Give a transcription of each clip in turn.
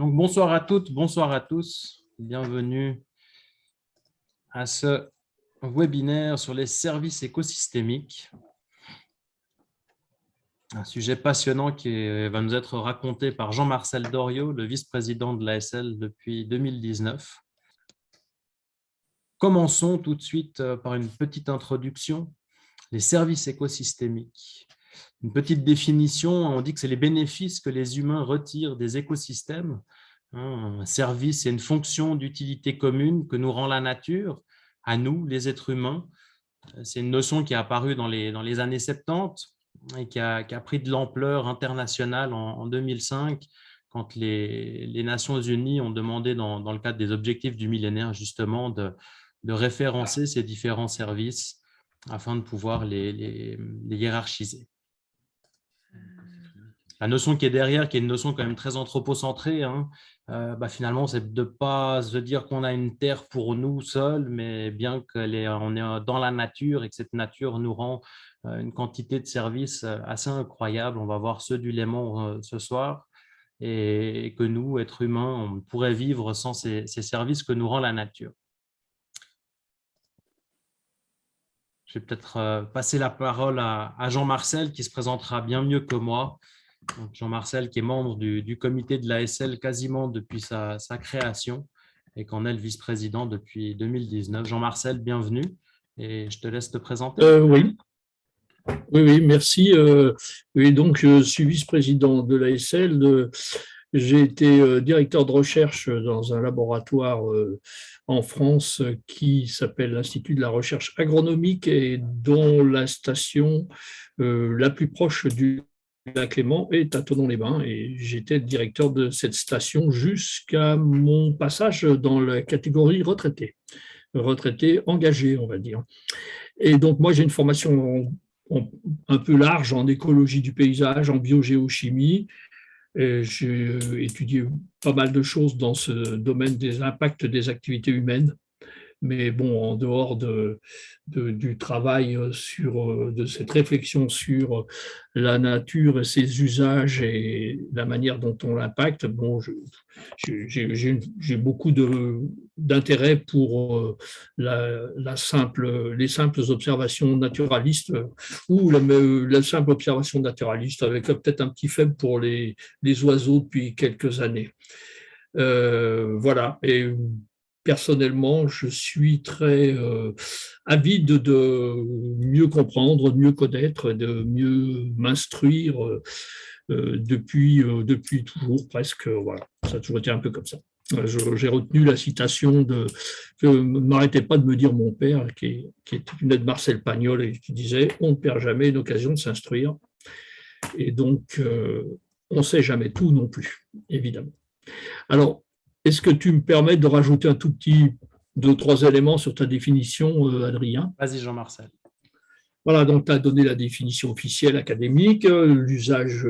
Donc, bonsoir à toutes, bonsoir à tous. Bienvenue à ce webinaire sur les services écosystémiques. Un sujet passionnant qui va nous être raconté par Jean-Marcel Doriot, le vice-président de l'ASL depuis 2019. Commençons tout de suite par une petite introduction. Les services écosystémiques. Une petite définition, on dit que c'est les bénéfices que les humains retirent des écosystèmes. Un service et une fonction d'utilité commune que nous rend la nature, à nous, les êtres humains. C'est une notion qui est apparue dans les années 70 et qui a pris de l'ampleur internationale en 2005, quand les Nations Unies ont demandé, dans le cadre des objectifs du millénaire, justement, de référencer ces différents services afin de pouvoir les hiérarchiser. La notion qui est derrière, qui est une notion quand même très anthropocentrée, finalement, c'est de ne pas se dire qu'on a une terre pour nous seuls, mais bien qu'on est dans la nature et que cette nature nous rend une quantité de services assez incroyable. On va voir ceux du Léman ce soir, et que nous, êtres humains, on pourrait vivre sans ces services que nous rend la nature. Je vais peut-être passer la parole à Jean-Marcel, qui se présentera bien mieux que moi. Jean-Marcel, qui est membre du comité de l'ASL quasiment depuis sa création et qu'en est le vice-président depuis 2019. Jean-Marcel, bienvenue et je te laisse te présenter. Oui, merci. Oui, donc, je suis vice-président de l'ASL. J'ai été directeur de recherche dans un laboratoire en France qui s'appelle l'Institut de la recherche agronomique et dont la station la plus proche du lac Léman est à Thonon-les-Bains, et j'étais directeur de cette station jusqu'à mon passage dans la catégorie retraité engagé, on va dire. Et donc moi j'ai une formation un peu large en écologie du paysage, en biogéochimie. J'ai étudié pas mal de choses dans ce domaine des impacts des activités humaines. Mais bon, en dehors du travail de cette réflexion sur la nature et ses usages et la manière dont on l'impacte, bon, j'ai beaucoup d'intérêt pour les simples observations naturalistes ou la simple observation naturaliste, avec peut-être un petit faible pour les oiseaux depuis quelques années. Voilà. Et personnellement, je suis très avide de mieux comprendre, de mieux connaître, de mieux m'instruire depuis toujours presque. Voilà, ça a toujours été un peu comme ça. J'ai retenu la citation que ne m'arrêtait pas de me dire mon père, qui était une de Marcel Pagnol, et qui disait « On ne perd jamais une occasion de s'instruire ». Et donc, on ne sait jamais tout non plus, évidemment. Alors, est-ce que tu me permets de rajouter un tout petit 2-3 éléments sur ta définition, Adrien? Vas-y, Jean-Marcel. Voilà, donc tu as donné la définition officielle académique, l'usage,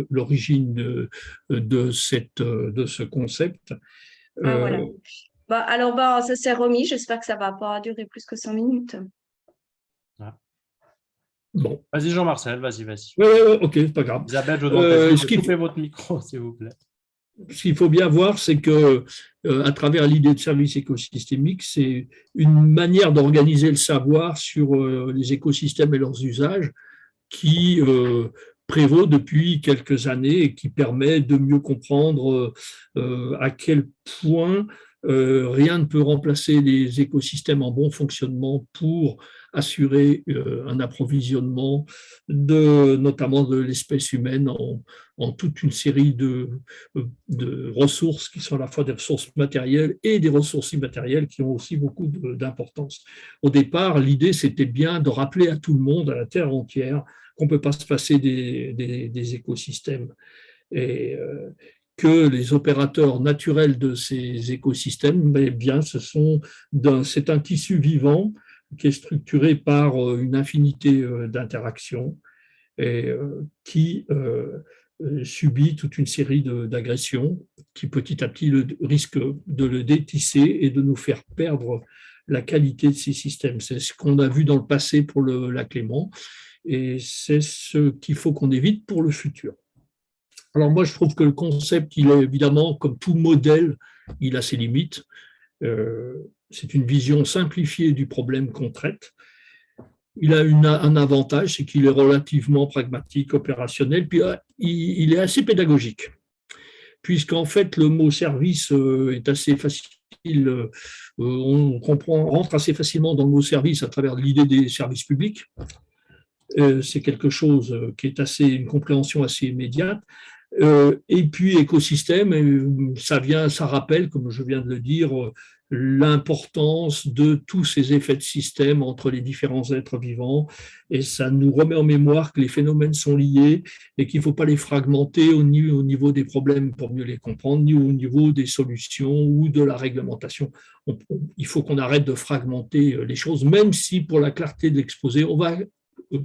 l'origine de ce concept. Voilà. Ça s'est remis, j'espère que ça ne va pas durer plus que 5 minutes. Bon. Vas-y, Jean-Marcel, vas-y. Ouais, ok, pas grave. Isabelle, je vous demande de couper votre micro, s'il vous plaît. Ce qu'il faut bien voir, c'est que à travers l'idée de service écosystémique, c'est une manière d'organiser le savoir sur les écosystèmes et leurs usages qui prévaut depuis quelques années et qui permet de mieux comprendre à quel point rien ne peut remplacer les écosystèmes en bon fonctionnement pour assurer un approvisionnement notamment de l'espèce humaine en toute une série de ressources qui sont à la fois des ressources matérielles et des ressources immatérielles qui ont aussi beaucoup d'importance. Au départ, l'idée, c'était bien de rappeler à tout le monde, à la Terre entière, qu'on ne peut pas se passer des écosystèmes et que les opérateurs naturels de ces écosystèmes, c'est un tissu vivant qui est structuré par une infinité d'interactions et qui subit toute une série d'agressions qui petit à petit risquent de le détisser et de nous faire perdre la qualité de ces systèmes. C'est ce qu'on a vu dans le passé pour le lac Léman et c'est ce qu'il faut qu'on évite pour le futur. Alors moi, je trouve que le concept, il est évidemment, comme tout modèle, il a ses limites. C'est une vision simplifiée du problème qu'on traite. Il a un avantage, c'est qu'il est relativement pragmatique, opérationnel, puis il est assez pédagogique, puisqu'en fait, le mot service est assez facile. On rentre assez facilement dans le mot service à travers l'idée des services publics. C'est quelque chose qui est une compréhension assez immédiate. Et puis écosystème, ça rappelle, comme je viens de le dire, l'importance de tous ces effets de système entre les différents êtres vivants, et ça nous remet en mémoire que les phénomènes sont liés et qu'il ne faut pas les fragmenter au niveau des problèmes pour mieux les comprendre, ni au niveau des solutions ou de la réglementation. Il faut qu'on arrête de fragmenter les choses, même si pour la clarté de l'exposé, on va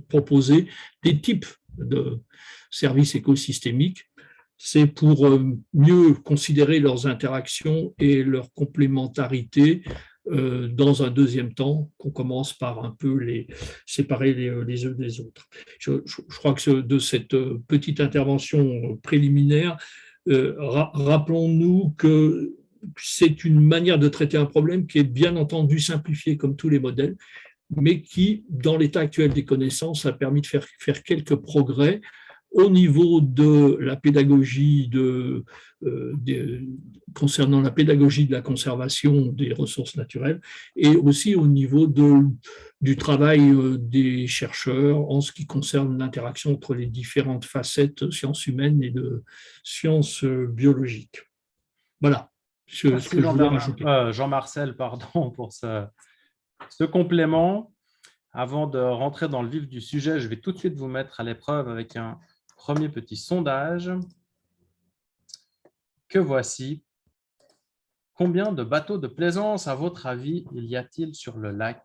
proposer des types de services écosystémiques. C'est pour mieux considérer leurs interactions et leur complémentarité dans un deuxième temps, qu'on commence par un peu les séparer les uns des autres. Je crois que de cette petite intervention préliminaire, rappelons-nous que c'est une manière de traiter un problème qui est bien entendu simplifiée comme tous les modèles, mais qui, dans l'état actuel des connaissances, a permis de faire quelques progrès au niveau de la pédagogie concernant la pédagogie de la conservation des ressources naturelles, et aussi au niveau du travail des chercheurs en ce qui concerne l'interaction entre les différentes facettes de sciences humaines et de sciences biologiques. Voilà ce que je voulais rajouter. Jean-Marcel, pardon pour ce complément. Avant de rentrer dans le vif du sujet, je vais tout de suite vous mettre à l'épreuve avec un premier petit sondage que voici. Combien de bateaux de plaisance, à votre avis, y a-t-il sur le lac ?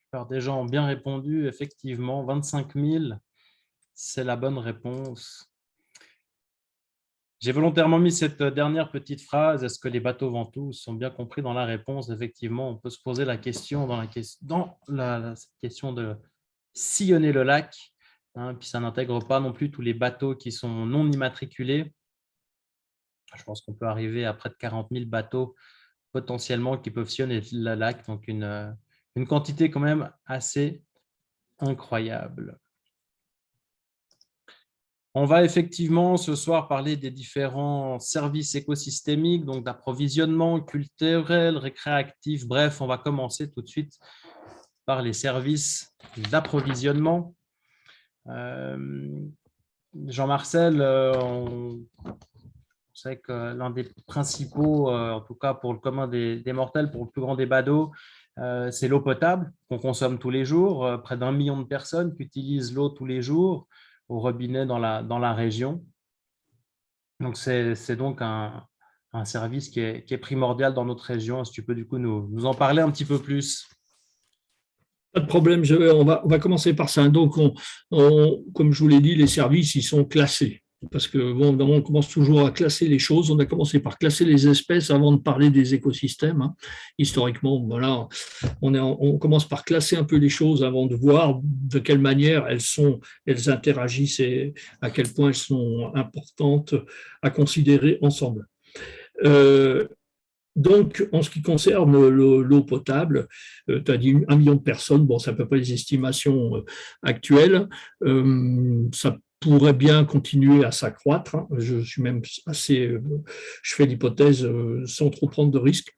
La plupart des gens ont bien répondu, effectivement, 25 000, c'est la bonne réponse. J'ai volontairement mis cette dernière petite phrase, est-ce que les bateaux ventouses sont bien compris dans la réponse? Effectivement, on peut se poser la question cette question de sillonner le lac, hein, puis ça n'intègre pas non plus tous les bateaux qui sont non immatriculés. Je pense qu'on peut arriver à près de 40 000 bateaux potentiellement qui peuvent sillonner le lac, donc une quantité quand même assez incroyable. On va effectivement ce soir parler des différents services écosystémiques, donc d'approvisionnement culturel, récréatif. Bref, on va commencer tout de suite par les services d'approvisionnement. Jean-Marcel, on sait que l'un des principaux, en tout cas pour le commun des mortels, pour le plus grand des badauds, c'est l'eau potable qu'on consomme tous les jours. Près d'1 million de personnes qui utilisent l'eau tous les jours au robinet dans la région. Donc, c'est donc un service qui est primordial dans notre région. Est-ce que tu peux du coup nous en parler un petit peu plus? Pas de problème, on va commencer par ça. Donc, comme je vous l'ai dit, les services, ils sont classés. Parce que bon, on commence toujours à classer les choses. On a commencé par classer les espèces avant de parler des écosystèmes. Hein. Historiquement, voilà, on commence par classer un peu les choses avant de voir de quelle manière elles interagissent et à quel point elles sont importantes à considérer ensemble. Donc, en ce qui concerne l'eau potable, tu as dit 1 million de personnes, bon, c'est à peu près les estimations actuelles. Ça pourrait bien continuer à s'accroître. Hein. Je fais l'hypothèse sans trop prendre de risques.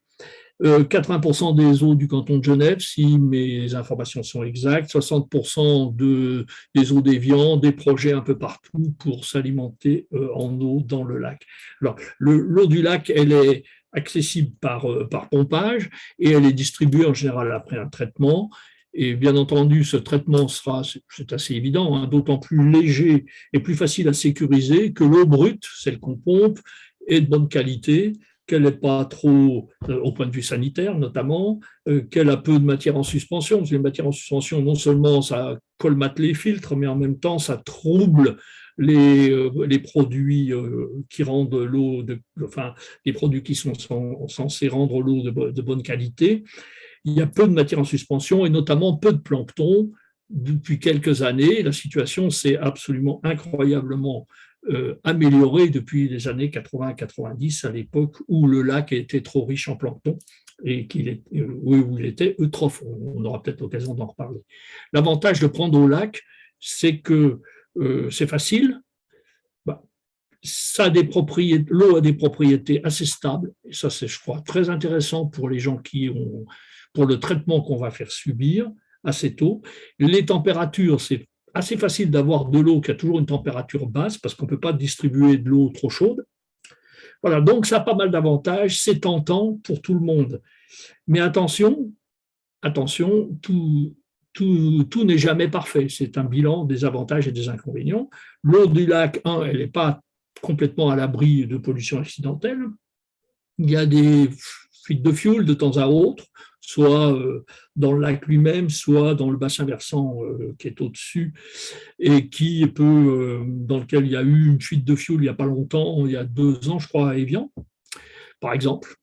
80% des eaux du canton de Genève, si mes informations sont exactes, 60% des eaux d'Évian, des projets un peu partout pour s'alimenter en eau dans le lac. Alors, l'eau du lac, elle est accessible par pompage et elle est distribuée en général après un traitement. Et bien entendu, ce traitement sera, c'est assez évident, hein, d'autant plus léger et plus facile à sécuriser que l'eau brute, celle qu'on pompe, est de bonne qualité, qu'elle n'est pas trop, au point de vue sanitaire notamment, qu'elle a peu de matière en suspension. Parce que les matières en suspension, non seulement ça colmate les filtres, mais en même temps, ça trouble les produits qui rendent l'eau, enfin, les produits qui sont censés rendre l'eau de bonne qualité. Il y a peu de matière en suspension et notamment peu de plancton. Depuis quelques années, la situation s'est absolument incroyablement améliorée depuis les années 80-90, à l'époque où le lac était trop riche en plancton et où il était eutrophe. On aura peut-être l'occasion d'en reparler. L'avantage de prendre au lac, c'est que c'est facile. L'eau a des propriétés assez stables, et ça c'est, je crois, très intéressant pour les gens pour le traitement qu'on va faire subir à cette eau. Les températures, c'est assez facile d'avoir de l'eau qui a toujours une température basse parce qu'on ne peut pas distribuer de l'eau trop chaude. Voilà, donc ça a pas mal d'avantages, c'est tentant pour tout le monde. Mais attention, tout n'est jamais parfait. C'est un bilan des avantages et des inconvénients. L'eau du lac, elle n'est pas complètement à l'abri de pollution accidentelle. Il y a des fuites de fioul de temps à autre, soit dans le lac lui-même, soit dans le bassin versant qui est au-dessus, et dans lequel il y a eu une fuite de fioul il n'y a pas longtemps, il y a 2 ans, je crois, à Évian, par exemple.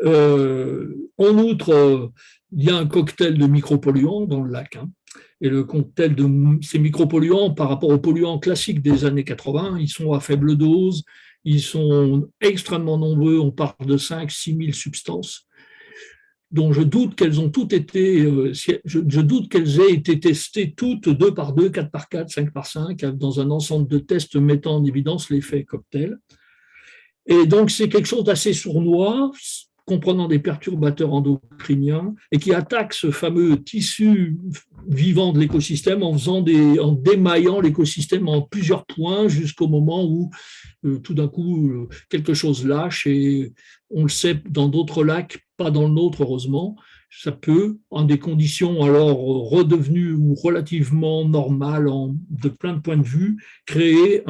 En outre, il y a un cocktail de micropolluants dans le lac. Et le cocktail de ces micropolluants, par rapport aux polluants classiques des années 80, ils sont à faible dose, ils sont extrêmement nombreux, on parle de 5-6 000 substances, dont je doute qu'elles aient été testées toutes 2 par 2, 4 par 4, 5 par 5, dans un ensemble de tests mettant en évidence l'effet cocktail. Et donc, c'est quelque chose d'assez sournois, comprenant des perturbateurs endocriniens et qui attaque ce fameux tissu vivant de l'écosystème en démaillant l'écosystème en plusieurs points jusqu'au moment où tout d'un coup quelque chose lâche, et on le sait dans d'autres lacs, pas dans le nôtre heureusement, ça peut, en des conditions alors redevenues ou relativement normales de plein de points de vue, créer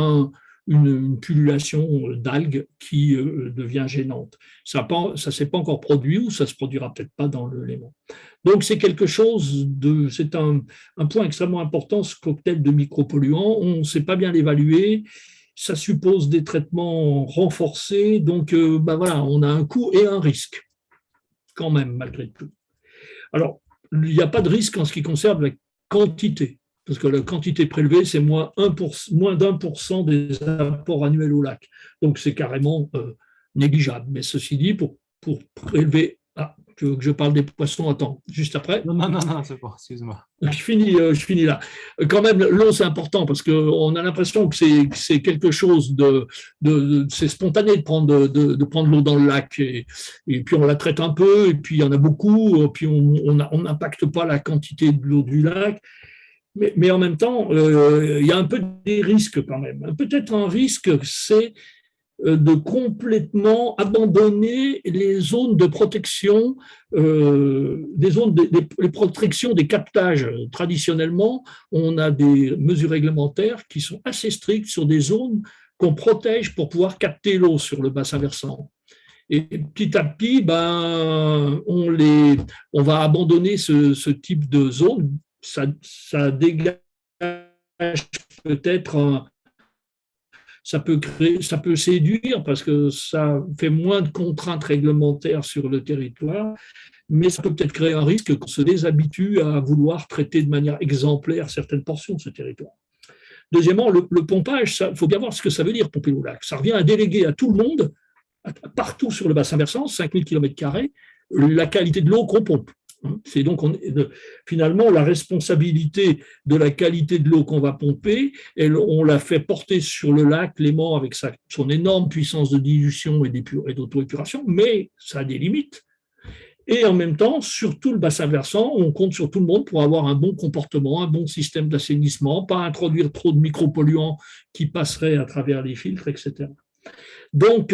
une pullulation d'algues qui devient gênante. Ça ne s'est pas encore produit, ou ça ne se produira peut-être pas dans le Léman. Donc c'est c'est un point extrêmement important, ce cocktail de micropolluants. On ne sait pas bien l'évaluer, ça suppose des traitements renforcés, donc voilà, on a un coût et un risque, quand même, malgré tout. Alors, il n'y a pas de risque en ce qui concerne la quantité, parce que la quantité prélevée, c'est moins d'1% des apports annuels au lac. Donc, c'est carrément négligeable. Mais ceci dit, pour prélever... Ah, tu veux que je parle des poissons? Attends, juste après. Non, c'est bon, excuse-moi. Je finis là. Quand même, l'eau, c'est important, parce qu'on a l'impression que c'est quelque chose c'est spontané de prendre l'eau dans le lac, et puis on la traite un peu, et puis il y en a beaucoup, puis on n'impacte pas la quantité de l'eau du lac. Mais en même temps, il y a un peu des risques quand même. Peut-être un risque, c'est de complètement abandonner les zones de protection, les protections des captages. Traditionnellement, on a des mesures réglementaires qui sont assez strictes sur des zones qu'on protège pour pouvoir capter l'eau sur le bassin versant. Et petit à petit, on va abandonner ce type de zone. Ça dégage peut-être ça peut séduire parce que ça fait moins de contraintes réglementaires sur le territoire, mais ça peut peut-être créer un risque qu'on se déshabitue à vouloir traiter de manière exemplaire certaines portions de ce territoire. Deuxièmement, le pompage, il faut bien voir ce que ça veut dire, pomper au lac. Ça revient à déléguer à tout le monde, partout sur le bassin versant, 5000 km², la qualité de l'eau qu'on pompe. C'est donc finalement la responsabilité de la qualité de l'eau qu'on va pomper, on la fait porter sur le lac Léman avec son énorme puissance de dilution et d'auto-épuration, mais ça a des limites. Et en même temps, sur tout le bassin versant, on compte sur tout le monde pour avoir un bon comportement, un bon système d'assainissement, pas introduire trop de micropolluants qui passeraient à travers les filtres, etc. Donc,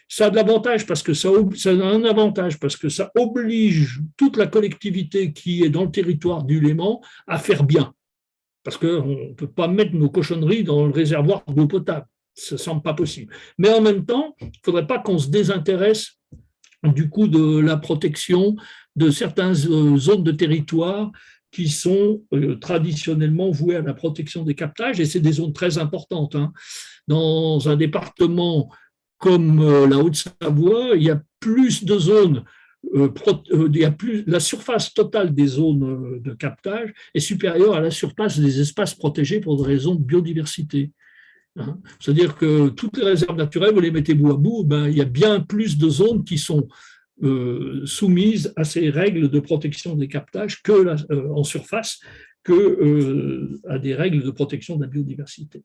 ça a de l'avantage parce que ça a un avantage parce que ça oblige toute la collectivité qui est dans le territoire du Léman à faire bien. Parce qu'on ne peut pas mettre nos cochonneries dans le réservoir d'eau potable. Ça ne semble pas possible. Mais en même temps, il ne faudrait pas qu'on se désintéresse du coup de la protection de certaines zones de territoire qui sont traditionnellement vouées à la protection des captages, et c'est des zones très importantes. Dans un département comme la Haute-Savoie, il y a plus de zones, la surface totale des zones de captage est supérieure à la surface des espaces protégés pour des raisons de biodiversité. C'est-à-dire que toutes les réserves naturelles, vous les mettez bout à bout, il y a bien plus de zones qui sont soumises à ces règles de protection des captages en surface à des règles de protection de la biodiversité.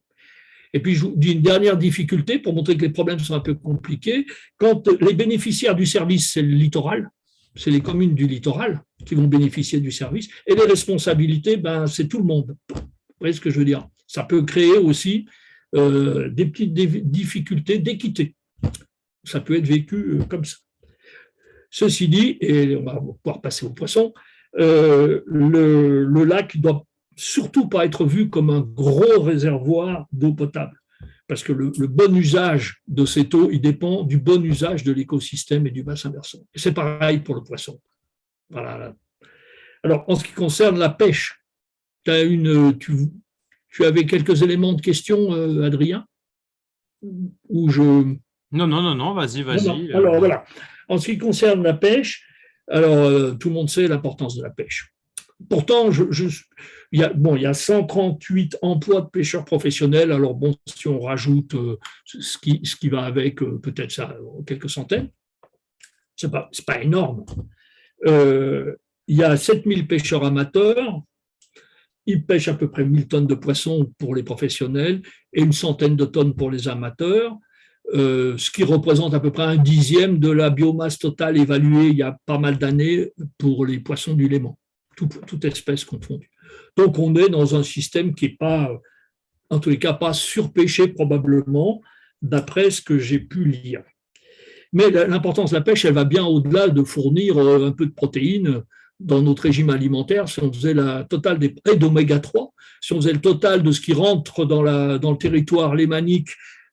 Et puis, je vous dis une dernière difficulté pour montrer que les problèmes sont un peu compliqués. Quand les bénéficiaires du service, c'est le littoral, c'est les communes du littoral qui vont bénéficier du service, et les responsabilités, c'est tout le monde. Vous voyez ce que je veux dire? Ça peut créer aussi des petites difficultés d'équité. Ça peut être vécu comme ça. Ceci dit, et on va pouvoir passer aux poissons, le lac ne doit surtout pas être vu comme un gros réservoir d'eau potable, parce que le bon usage de cette eau, il dépend du bon usage de l'écosystème et du bassin versant. C'est pareil pour le poisson. Voilà. Alors, en ce qui concerne la pêche, tu avais quelques éléments de question, Adrien? Non, vas-y. Non. Alors, voilà. En ce qui concerne la pêche, tout le monde sait l'importance de la pêche. Pourtant, il y a 138 emplois de pêcheurs professionnels. Alors, si on rajoute ce qui va avec, peut-être ça, quelques centaines, c'est pas énorme. Il y a 7000 pêcheurs amateurs. Ils pêchent à peu près 1000 tonnes de poissons pour les professionnels et une centaine de tonnes pour les amateurs, ce qui représente à peu près un dixième de la biomasse totale évaluée il y a pas mal d'années pour les poissons du Léman, toute espèce confondue. Donc, on est dans un système qui n'est pas, en tous les cas, pas surpêché probablement, d'après ce que j'ai pu lire. Mais l'importance de la pêche, elle va bien au-delà de fournir un peu de protéines dans notre régime alimentaire. Si on faisait la totale et d'oméga 3, si on faisait le total de ce qui rentre dans le territoire lémanique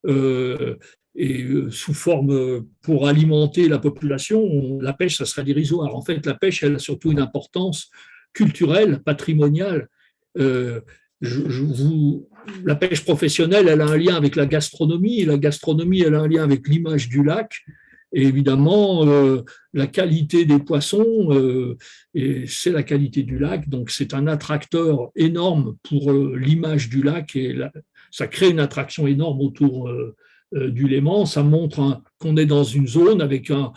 sous forme pour alimenter la population, la pêche, ça serait dérisoire. En fait, la pêche, elle a surtout une importance culturelle, patrimoniale. La pêche professionnelle, elle a un lien avec la gastronomie, et la gastronomie, elle a un lien avec l'image du lac. Et évidemment, la qualité des poissons, c'est la qualité du lac, donc c'est un attracteur énorme pour l'image du lac, et ça crée une attraction énorme autour du Léman. Ça montre qu'on est dans une zone avec une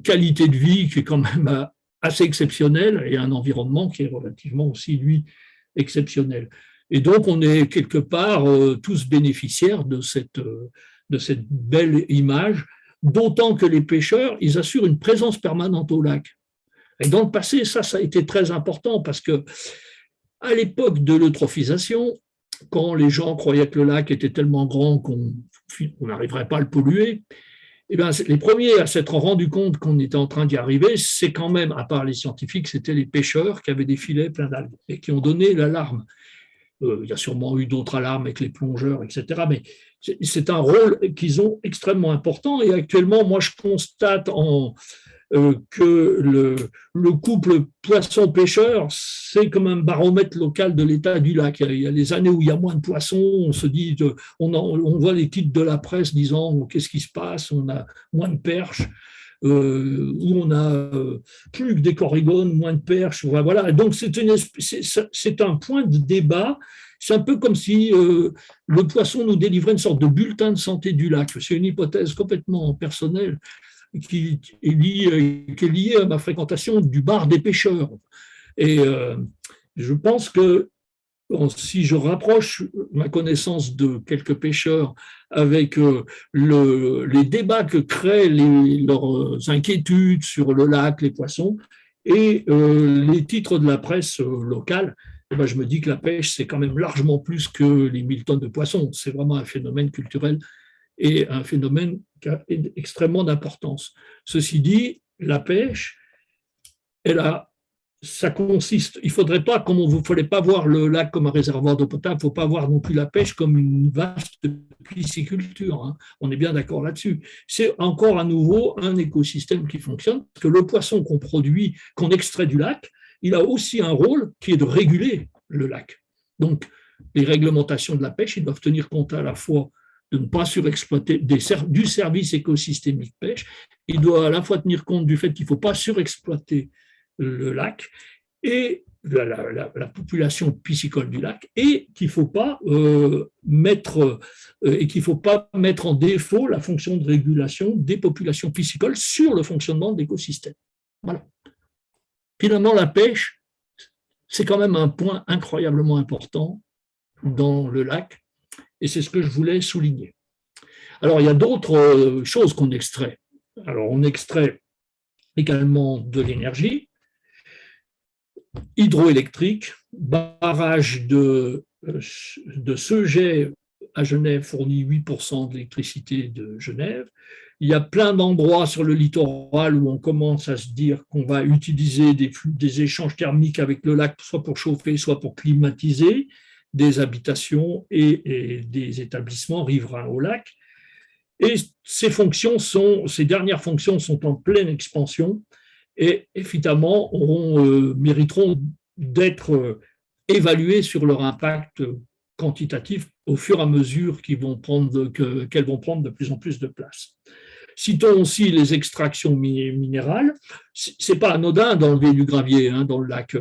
qualité de vie qui est quand même assez exceptionnelle, et un environnement qui est relativement aussi, lui, exceptionnel. Et donc, on est quelque part tous bénéficiaires de cette belle image, d'autant que les pêcheurs, ils assurent une présence permanente au lac. Et dans le passé, ça a été très important parce que à l'époque de l'eutrophisation, quand les gens croyaient que le lac était tellement grand qu'on n'arriverait pas à le polluer, eh bien, les premiers à s'être rendus compte qu'on était en train d'y arriver, c'est quand même, à part les scientifiques, c'était les pêcheurs qui avaient des filets pleins d'algues et qui ont donné l'alarme. Il y a sûrement eu d'autres alarmes avec les plongeurs, etc. Mais c'est un rôle qu'ils ont extrêmement important. Et actuellement, moi, je constate que le couple poisson-pêcheur, c'est comme un baromètre local de l'état du lac. Il y a les années où il y a moins de poissons, on se dit, on voit les titres de la presse disant qu'est-ce qui se passe, on a moins de perches. Où on a plus que des corrigones, moins de perches. Voilà. Donc, c'est un point de débat. C'est un peu comme si le poisson nous délivrait une sorte de bulletin de santé du lac. C'est une hypothèse complètement personnelle qui est liée à ma fréquentation du bar des pêcheurs. Et je pense que si je rapproche ma connaissance de quelques pêcheurs avec les débats que créent leurs inquiétudes sur le lac, les poissons, et les titres de la presse locale, je me dis que la pêche, c'est quand même largement plus que les 1000 tonnes de poissons. C'est vraiment un phénomène culturel est un phénomène qui a extrêmement d'importance. Ceci dit, la pêche, ça consiste, il ne faudrait pas, fallait pas voir le lac comme un réservoir d'eau potable, il ne faut pas voir non plus la pêche comme une vaste pisciculture, hein. On est bien d'accord là-dessus. C'est encore à nouveau un écosystème qui fonctionne, parce que le poisson qu'on produit, qu'on extrait du lac, il a aussi un rôle qui est de réguler le lac. Donc, les réglementations de la pêche, ils doivent tenir compte à la fois de ne pas surexploiter du service écosystémique pêche, il doit à la fois tenir compte du fait qu'il ne faut pas surexploiter le lac et la population piscicole du lac, et qu'il ne faut pas mettre en défaut la fonction de régulation des populations piscicoles sur le fonctionnement de l'écosystème. Voilà. Finalement, la pêche, c'est quand même un point incroyablement important dans le lac, et c'est ce que je voulais souligner. Alors, il y a d'autres choses qu'on extrait. Alors, on extrait également de l'énergie hydroélectrique, barrage de Seget à Genève fournit 8% de l'électricité de Genève. Il y a plein d'endroits sur le littoral où on commence à se dire qu'on va utiliser des échanges thermiques avec le lac, soit pour chauffer, soit pour climatiser des habitations et des établissements riverains au lac. Et ces dernières fonctions sont en pleine expansion et évidemment mériteront d'être évaluées sur leur impact quantitatif au fur et à mesure qu'elles vont prendre de plus en plus de place. Citons aussi les extractions minérales. C'est pas anodin d'enlever du gravier dans le lac.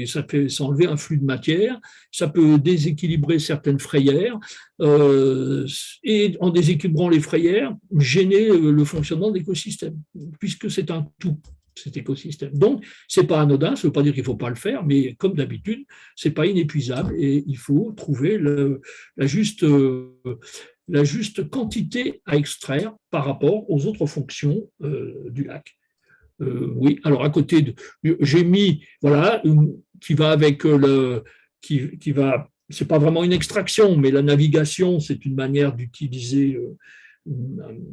Ça fait enlever un flux de matière. Ça peut déséquilibrer certaines frayères et en déséquilibrant les frayères, gêner le fonctionnement de l'écosystème, puisque c'est un tout, cet écosystème. Donc, c'est pas anodin. Ça veut pas dire qu'il faut pas le faire, mais comme d'habitude, c'est pas inépuisable et il faut trouver la juste quantité à extraire par rapport aux autres fonctions du lac. Oui, alors à côté j'ai mis, voilà, qui va avec c'est pas vraiment une extraction, mais la navigation, c'est une manière d'utiliser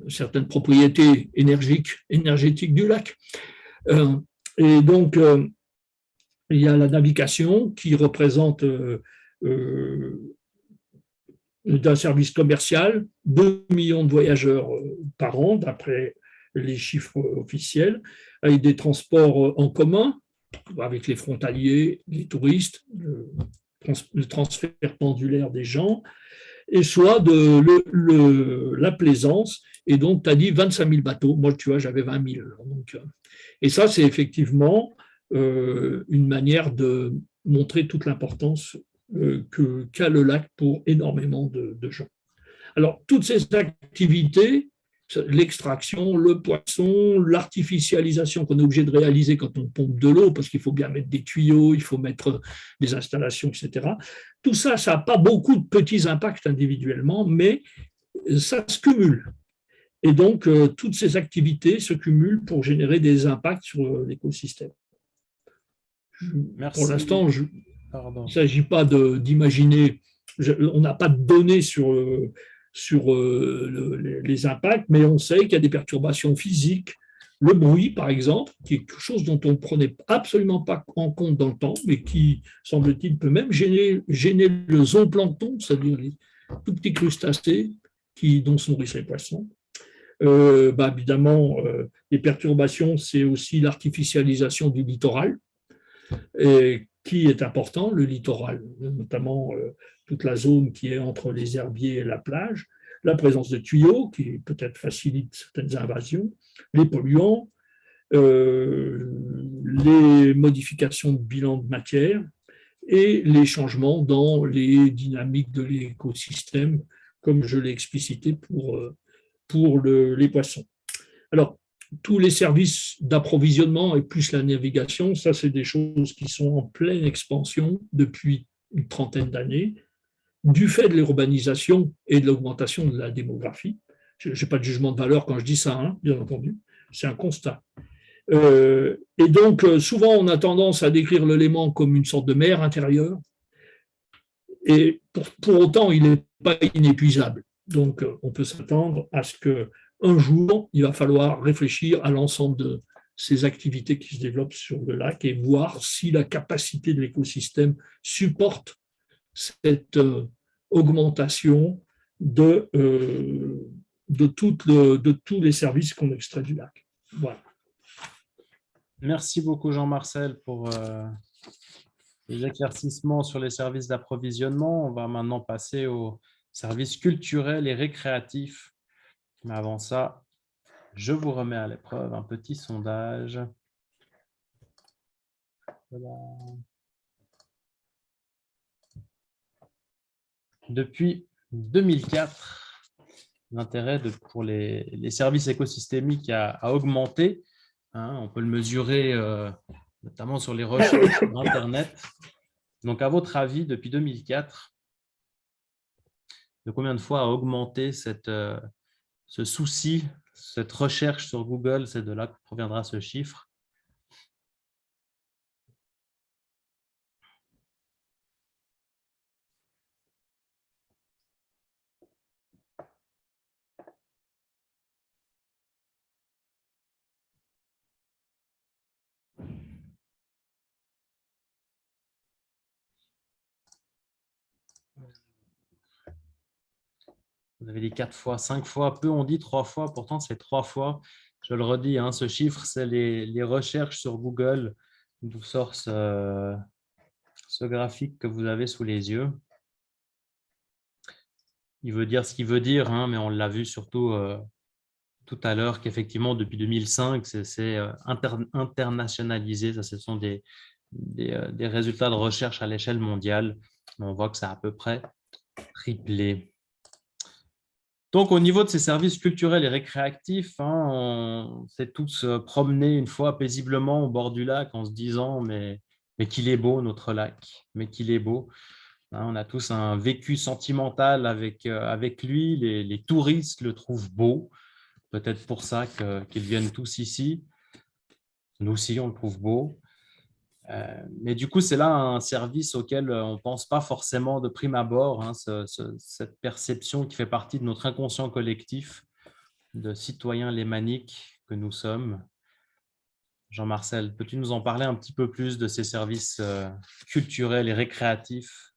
certaines propriétés énergétiques du lac. Et donc, il y a la navigation qui représente d'un service commercial, 2 millions de voyageurs par an, d'après les chiffres officiels, avec des transports en commun, avec les frontaliers, les touristes, le transfert pendulaire des gens, et soit la plaisance. Et donc, tu as dit 25 000 bateaux. Moi, tu vois, j'avais 20 000. Donc, et ça, c'est effectivement une manière de montrer toute l'importance qu'a le lac pour énormément de gens. Alors, toutes ces activités, l'extraction, le poisson, l'artificialisation qu'on est obligé de réaliser quand on pompe de l'eau, parce qu'il faut bien mettre des tuyaux, il faut mettre des installations, etc. Tout ça, ça n'a pas beaucoup de petits impacts individuellement, mais ça se cumule. Et donc, toutes ces activités se cumulent pour générer des impacts sur l'écosystème. Pour l'instant, il ne s'agit pas d'imaginer, on n'a pas de données sur les impacts, mais on sait qu'il y a des perturbations physiques, le bruit par exemple, qui est quelque chose dont on ne prenait absolument pas en compte dans le temps, mais qui, semble-t-il, peut même gêner le zooplancton, c'est-à-dire les tout petits crustacés dont se nourrissent les poissons. Évidemment, les perturbations, c'est aussi l'artificialisation du littoral, qui est important, le littoral, notamment toute la zone qui est entre les herbiers et la plage, la présence de tuyaux qui peut-être facilite certaines invasions, les polluants, les modifications de bilan de matière et les changements dans les dynamiques de l'écosystème, comme je l'ai explicité pour les poissons. Alors, tous les services d'approvisionnement et plus la navigation, ça, c'est des choses qui sont en pleine expansion depuis une trentaine d'années, du fait de l'urbanisation et de l'augmentation de la démographie. Je n'ai pas de jugement de valeur quand je dis ça, bien entendu, c'est un constat. Et donc, souvent, on a tendance à décrire le Léman comme une sorte de mer intérieure, et pour autant, il n'est pas inépuisable. Donc, on peut s'attendre à ce qu'un jour, il va falloir réfléchir à l'ensemble de ces activités qui se développent sur le lac et voir si la capacité de l'écosystème supporte cette augmentation de tous les services qu'on extrait du lac. Voilà. Merci beaucoup Jean-Marcel pour les éclaircissements sur les services d'approvisionnement. On va maintenant passer aux services culturels et récréatifs. Mais avant ça, je vous remets à l'épreuve un petit sondage. Voilà. Depuis 2004, l'intérêt pour les services écosystémiques a augmenté. On peut le mesurer notamment sur les recherches sur Internet. Donc, à votre avis, depuis 2004, de combien de fois a augmenté ce souci, cette recherche sur Google? C'est de là que proviendra ce chiffre. Vous avez dit 4 fois, 5 fois, peu on dit 3 fois, pourtant c'est 3 fois. Je le redis, ce chiffre, c'est les recherches sur Google, d'où sort ce graphique que vous avez sous les yeux. Il veut dire ce qu'il veut dire, mais on l'a vu surtout tout à l'heure qu'effectivement, depuis 2005, c'est internationalisé. Ça, ce sont des résultats de recherche à l'échelle mondiale. On voit que ça a à peu près triplé. Donc, au niveau de ces services culturels et récréatifs, on s'est tous promenés une fois paisiblement au bord du lac en se disant « mais qu'il est beau notre lac, mais qu'il est beau ». On a tous un vécu sentimental avec lui. Les touristes le trouvent beau. Peut-être pour ça qu'ils viennent tous ici. Nous aussi, on le trouve beau. Mais du coup, c'est là un service auquel on ne pense pas forcément de prime abord, cette perception qui fait partie de notre inconscient collectif de citoyens lémaniques que nous sommes. Jean-Marcel, peux-tu nous en parler un petit peu plus de ces services culturels et récréatifs?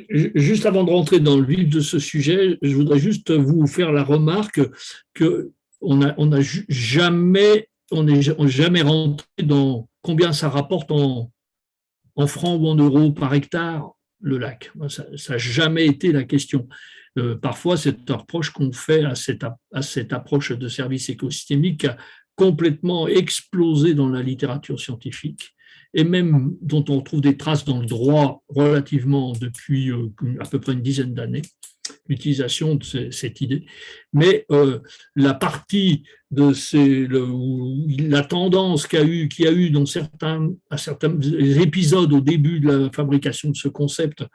Juste avant de rentrer dans le vif de ce sujet, je voudrais juste vous faire la remarque qu'on n'a jamais rentré dans combien ça rapporte en francs ou en euros par hectare le lac. Ça n'a jamais été la question. Parfois, c'est un reproche qu'on fait à cette approche de service écosystémique a complètement explosé dans la littérature scientifique et même dont on trouve des traces dans le droit relativement depuis à peu près une dizaine d'années, l'utilisation de cette idée. Mais la partie de la tendance qu'il y a eu dans certains épisodes au début de la fabrication de ce concept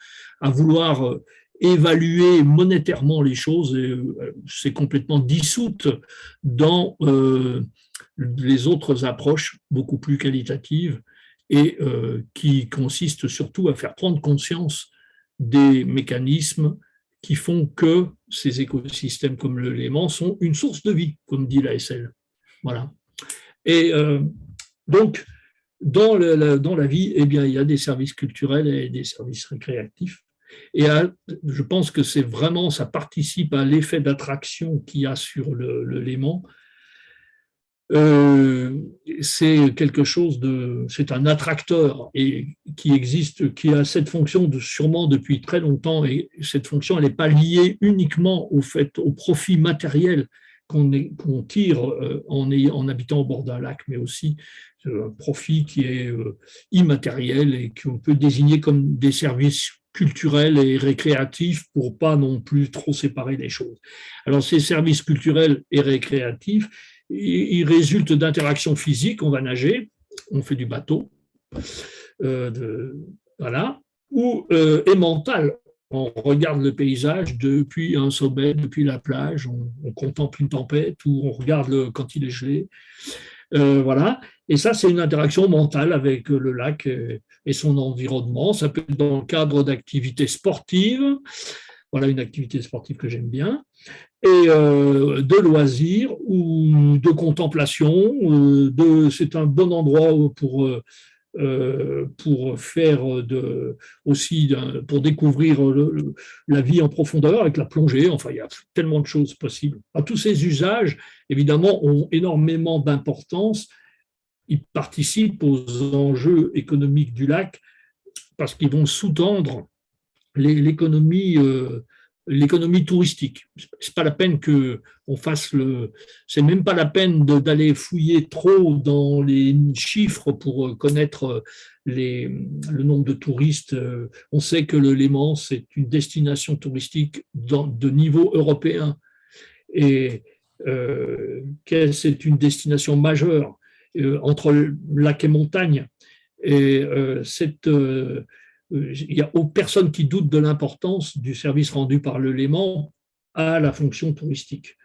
à vouloir évaluer monétairement les choses, c'est complètement dissoute dans les autres approches beaucoup plus qualitatives et qui consistent surtout à faire prendre conscience des mécanismes qui font que ces écosystèmes comme le Léman sont une source de vie, comme dit l'ASL. Voilà. Et donc, dans la vie, eh bien, il y a des services culturels et des services récréatifs. Et je pense que c'est vraiment, ça participe à l'effet d'attraction qu'il y a sur le Léman. C'est quelque chose c'est un attracteur et qui existe, qui a cette fonction sûrement depuis très longtemps, et cette fonction, elle n'est pas liée uniquement au profit matériel qu'on tire en habitant au bord d'un lac, mais aussi un profit qui est immatériel et qu'on peut désigner comme des services culturels et récréatifs pour pas non plus trop séparer les choses. Alors ces services culturels et récréatifs, il résulte d'interactions physiques, on va nager, on fait du bateau, voilà, et mentales. On regarde le paysage depuis un sommet, depuis la plage, on contemple une tempête ou on regarde quand il est gelé. Voilà. Et ça, c'est une interaction mentale avec le lac et son environnement. Ça peut être dans le cadre d'activités sportives, voilà une activité sportive que j'aime bien, et de loisirs ou de contemplation. C'est un bon endroit pour faire aussi pour découvrir la vie en profondeur avec la plongée. Enfin, il y a tellement de choses possibles. Tous ces usages, évidemment, ont énormément d'importance. Ils participent aux enjeux économiques du lac parce qu'ils vont sous-tendre l'économie touristique. C'est pas la peine que on fasse c'est même pas la peine d'aller fouiller trop dans les chiffres pour connaître le nombre de touristes. On sait que le Léman, c'est une destination touristique de niveau européen et c'est une destination majeure entre lac et montagne. Et il n'y a personne qui doute de l'importance du service rendu par le Léman à la fonction touristique.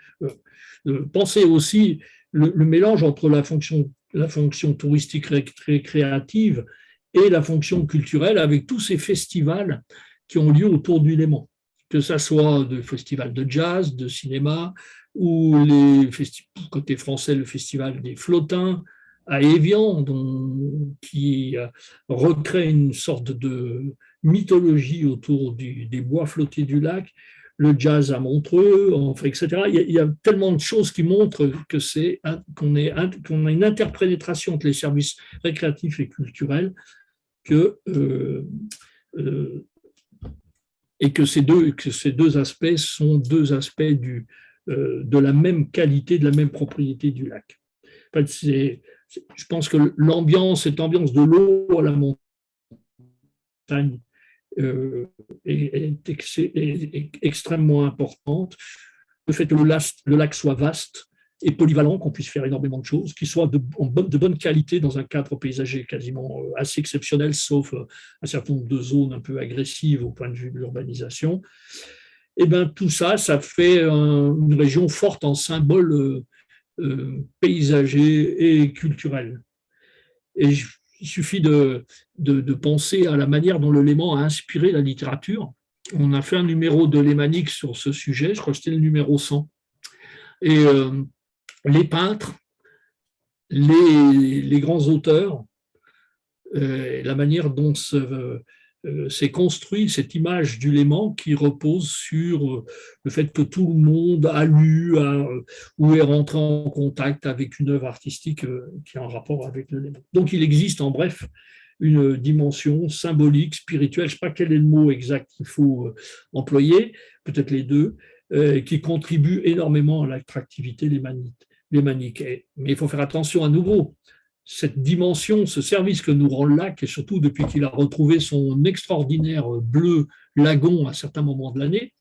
Pensez aussi le mélange entre la fonction touristique récréative et la fonction culturelle avec tous ces festivals qui ont lieu autour du Léman, que ce soit des festivals de jazz, de cinéma, ou côté français, le festival des Flottins, à Évian, qui recrée une sorte de mythologie autour des bois flottés du lac, le jazz à Montreux, enfin, etc. Il y a tellement de choses qui montrent qu'on a une interpénétration entre les services récréatifs et culturels et que ces deux aspects sont deux aspects de la même qualité, de la même propriété du lac. En fait, je pense que cette ambiance de l'eau à la montagne est extrêmement importante. Le fait que le lac soit vaste et polyvalent, qu'on puisse faire énormément de choses, qu'il soit de bonne qualité dans un cadre paysager quasiment assez exceptionnel, sauf un certain nombre de zones un peu agressives au point de vue de l'urbanisation. Et bien, tout ça, ça fait une région forte en symboles paysager et culturel. Et il suffit de penser à la manière dont le Léman a inspiré la littérature. On a fait un numéro de Lémanique sur ce sujet, je crois que c'était le numéro 100. Et les peintres, les grands auteurs, la manière dont s'est construit cette image du Léman qui repose sur le fait que tout le monde a lu ou est rentré en contact avec une œuvre artistique qui a un rapport avec le Léman. Donc il existe en bref une dimension symbolique, spirituelle, je ne sais pas quel est le mot exact qu'il faut employer, peut-être les deux, qui contribue énormément à l'attractivité lémanique. Mais il faut faire attention à nouveau. Cette dimension, ce service que nous rend le lac, et surtout depuis qu'il a retrouvé son extraordinaire bleu lagon à certains moments de l'année,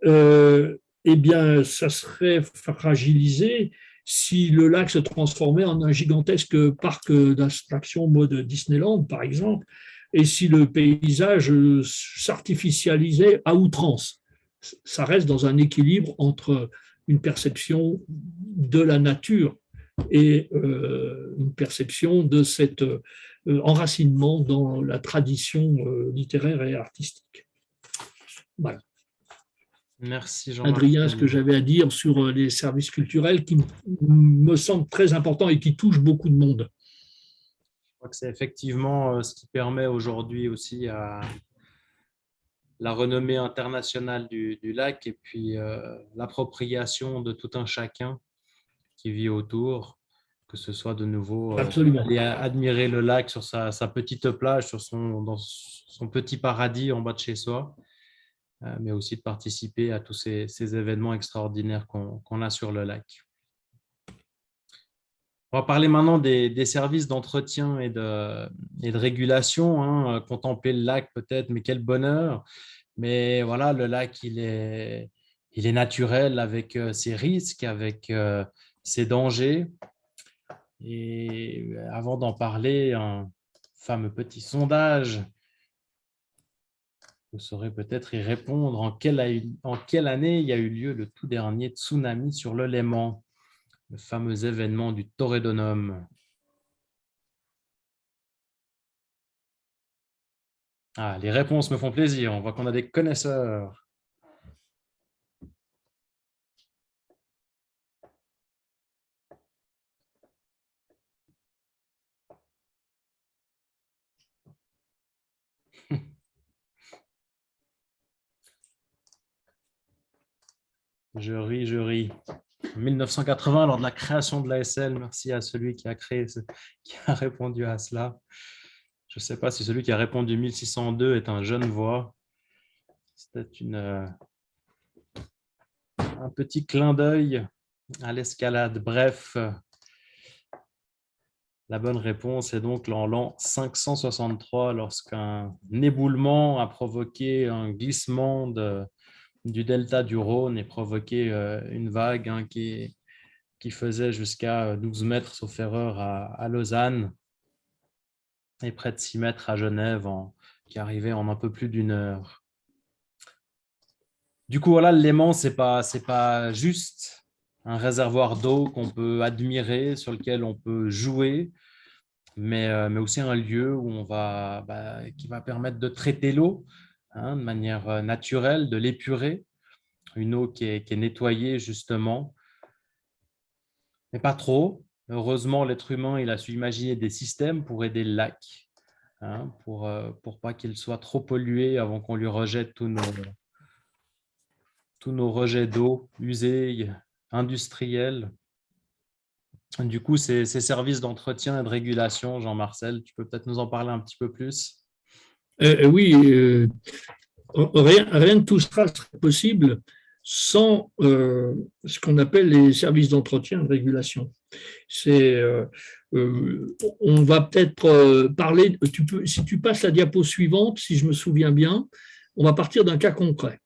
eh bien, ça serait fragilisé si le lac se transformait en un gigantesque parc d'attractions mode Disneyland, par exemple, et si le paysage s'artificialisait à outrance. Ça reste dans un équilibre entre une perception de la nature et une perception de cet enracinement dans la tradition littéraire et artistique. Voilà. Merci Jean-Marc. Adrien, ce que j'avais à dire sur les services culturels qui me semblent très importants et qui touchent beaucoup de monde. Je crois que c'est effectivement ce qui permet aujourd'hui aussi à la renommée internationale du lac et puis l'appropriation de tout un chacun qui vit autour, que ce soit de nouveau aller admirer le lac sur sa petite plage, dans son petit paradis en bas de chez soi, mais aussi de participer à tous ces événements extraordinaires qu'on a sur le lac. On va parler maintenant des services d'entretien et de régulation. Contempler le lac peut-être, mais quel bonheur. Mais voilà, le lac, il est naturel avec ses risques, avec ses dangers. Et avant d'en parler, un fameux petit sondage. Vous saurez peut-être y répondre. En quelle année il y a eu lieu le tout dernier tsunami sur le Léman, le fameux événement du Torredonum? Ah, les réponses me font plaisir. On voit qu'on a des connaisseurs. Je ris, je ris. En 1980, lors de la création de l'ASL, merci à celui qui a qui a répondu à cela. Je ne sais pas si celui qui a répondu 1602 est un jeune voix. C'était un petit clin d'œil à l'escalade. Bref, la bonne réponse est donc en l'an 563, lorsqu'un éboulement a provoqué un glissement du delta du Rhône et provoqué une vague qui faisait jusqu'à 12 mètres, sauf erreur, à Lausanne et près de 6 mètres à Genève, qui arrivait en un peu plus d'une heure. Du coup, voilà, le Léman, c'est pas juste un réservoir d'eau qu'on peut admirer, sur lequel on peut jouer, mais aussi un lieu où qui va permettre de traiter l'eau de manière naturelle, de l'épurer, une eau qui est nettoyée justement, mais pas trop. Heureusement, l'être humain, il a su imaginer des systèmes pour aider le lac, pour pas qu'il soit trop pollué avant qu'on lui rejette tous nos rejets d'eau usés, industriels. Du coup, ces services d'entretien et de régulation, Jean-Marcel, tu peux peut-être nous en parler un petit peu plus? Oui, rien de tout ça serait possible sans ce qu'on appelle les services d'entretien et de régulation. On va peut-être parler, si tu passes la diapo suivante, si je me souviens bien, on va partir d'un cas concret.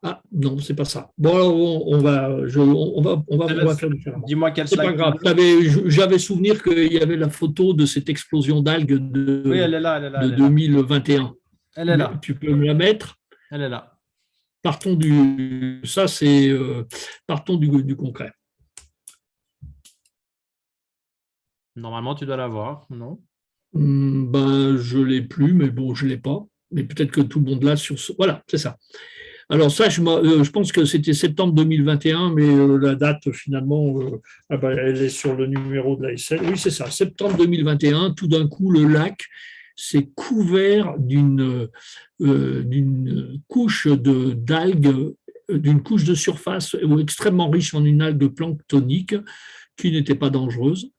Ah non, c'est pas ça. Bon, alors on va faire différemment. Dis-moi quel C'est slide. pas grave. J'avais souvenir qu'il y avait la photo de cette explosion d'algues Oui, elle est là, elle est là. de 2021. Elle est là. Tu peux me la mettre? Elle est là. Partons partons du concret. Normalement, tu dois l'avoir, non? Je ne l'ai plus, mais bon, je ne l'ai pas. Mais peut-être que tout le monde l'a sur ce. Voilà, c'est ça. Alors ça, je pense que c'était septembre 2021, mais la date, finalement, elle est sur le numéro de la SL. Oui, c'est ça, septembre 2021. Tout d'un coup, le lac s'est couvert d'une couche d'algues, d'une couche de surface extrêmement riche en une algue planctonique qui n'était pas dangereuse.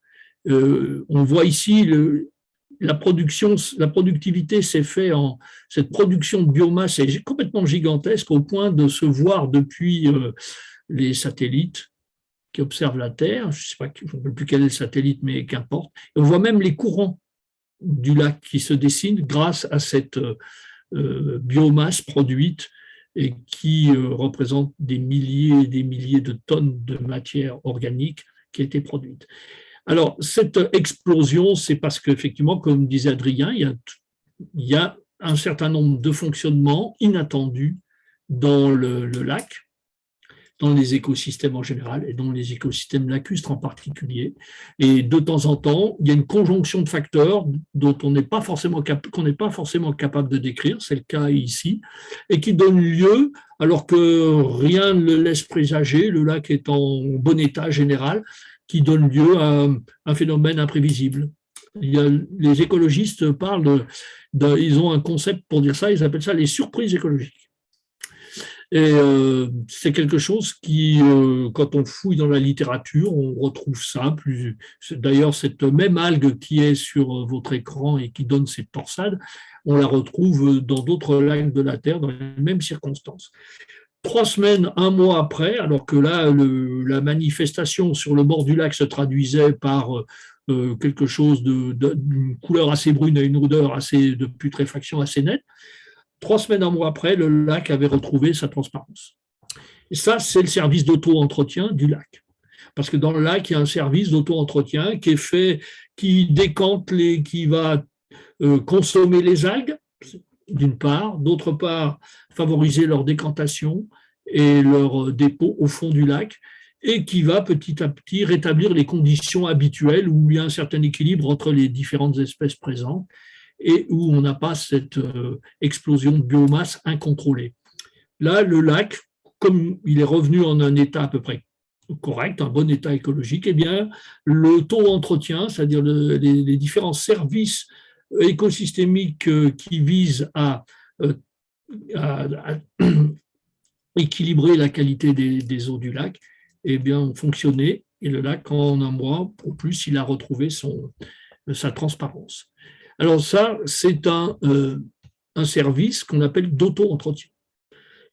On voit ici la productivité s'est faite cette production de biomasse est complètement gigantesque au point de se voir depuis les satellites qui observent la Terre. Je ne sais pas, je ne sais plus quel est le satellite, mais qu'importe. Et on voit même les courants du lac qui se dessinent grâce à cette biomasse produite et qui représente des milliers et des milliers de tonnes de matière organique qui a été produite. Alors, cette explosion, c'est parce qu'effectivement, comme disait Adrien, il y a un certain nombre de fonctionnements inattendus dans le lac, dans les écosystèmes en général et dans les écosystèmes lacustres en particulier. Et de temps en temps, il y a une conjonction de facteurs dont qu'on n'est pas forcément capable de décrire, c'est le cas ici, et qui donne lieu, alors que rien ne le laisse présager, le lac est en bon état général, qui donne lieu à un phénomène imprévisible. Les écologistes parlent ils ont un concept pour dire ça, ils appellent ça les surprises écologiques. Et c'est quelque chose qui, quand on fouille dans la littérature, on retrouve ça. D'ailleurs, cette même algue qui est sur votre écran et qui donne cette torsade, on la retrouve dans d'autres lacs de la Terre, dans les mêmes circonstances. 3 semaines, un mois après, alors que là, la manifestation sur le bord du lac se traduisait par quelque chose d'une couleur assez brune et une odeur de putréfaction assez nette, 3 semaines, un mois après, le lac avait retrouvé sa transparence. Et ça, c'est le service d'auto-entretien du lac. Parce que dans le lac, il y a un service d'auto-entretien qui est fait, qui décante qui va consommer les algues, d'une part, d'autre part, favoriser leur décantation et leur dépôt au fond du lac, et qui va petit à petit rétablir les conditions habituelles où il y a un certain équilibre entre les différentes espèces présentes et où on n'a pas cette explosion de biomasse incontrôlée. Là, le lac, comme il est revenu en un état à peu près correct, un bon état écologique, eh bien, le taux d'entretien, c'est-à-dire les différents services écosystémiques qui visent à équilibrer la qualité des eaux du lac, eh bien, ont fonctionné. Et le lac, en un mois, au plus, il a retrouvé sa transparence. Alors ça, c'est un service qu'on appelle d'auto-entretien.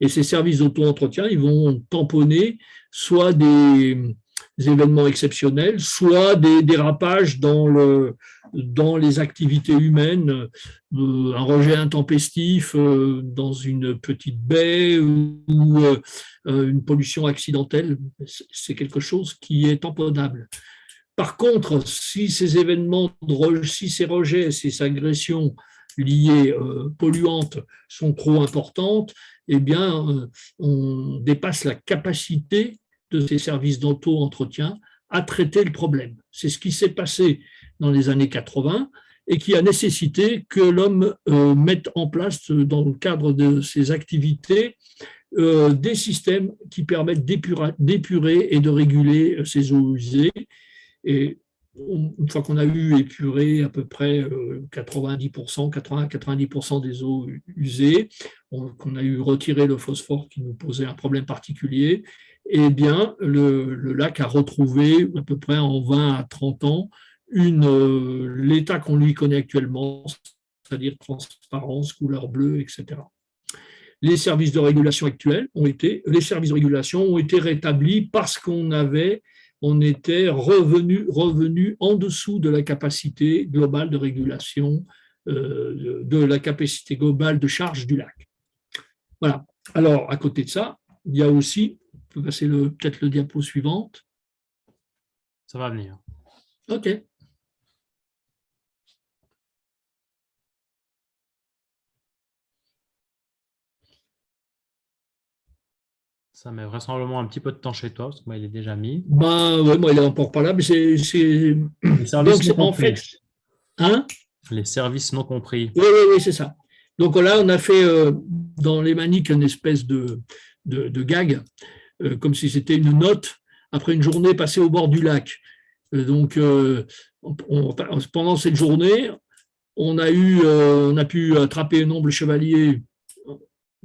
Et ces services d'auto-entretien, ils vont tamponner soit des événements exceptionnels, soit des dérapages dans les activités humaines, un rejet intempestif dans une petite baie ou une pollution accidentelle. C'est quelque chose qui est tamponnable. Par contre, si ces événements, si ces rejets, ces agressions liées polluantes sont trop importantes, eh bien, on dépasse la capacité de ces services d'auto-entretien à traiter le problème. C'est ce qui s'est passé dans les années 80 et qui a nécessité que l'homme mette en place, dans le cadre de ses activités, des systèmes qui permettent d'épurer et de réguler ces eaux usées. Et une fois qu'on a eu épuré à peu près 90%, 80-90% des eaux usées, qu'on a eu retiré le phosphore qui nous posait un problème particulier, eh bien, le lac a retrouvé à peu près en 20 à 30 ans l'état qu'on lui connaît actuellement, c'est-à-dire transparence, couleur bleue, etc. Les services de régulation actuels les services de régulation ont été rétablis parce on était revenu en dessous de la capacité globale de régulation, de la capacité globale de charge du lac. Voilà. Alors, à côté de ça, il y a aussi, on peut passer peut-être le diapo suivante. Ça va venir. OK. Ça met vraisemblablement un petit peu de temps chez toi, parce que moi, il est déjà mis. Ben, ouais, moi, il n'est encore pas là, mais c'est. Les services non En compris. fait, hein? Les services non compris. Oui, c'est ça. Donc là, on a fait dans les maniques une espèce de gag, comme si c'était une note après une journée passée au bord du lac. Donc, pendant cette journée, on a pu attraper un omble chevalier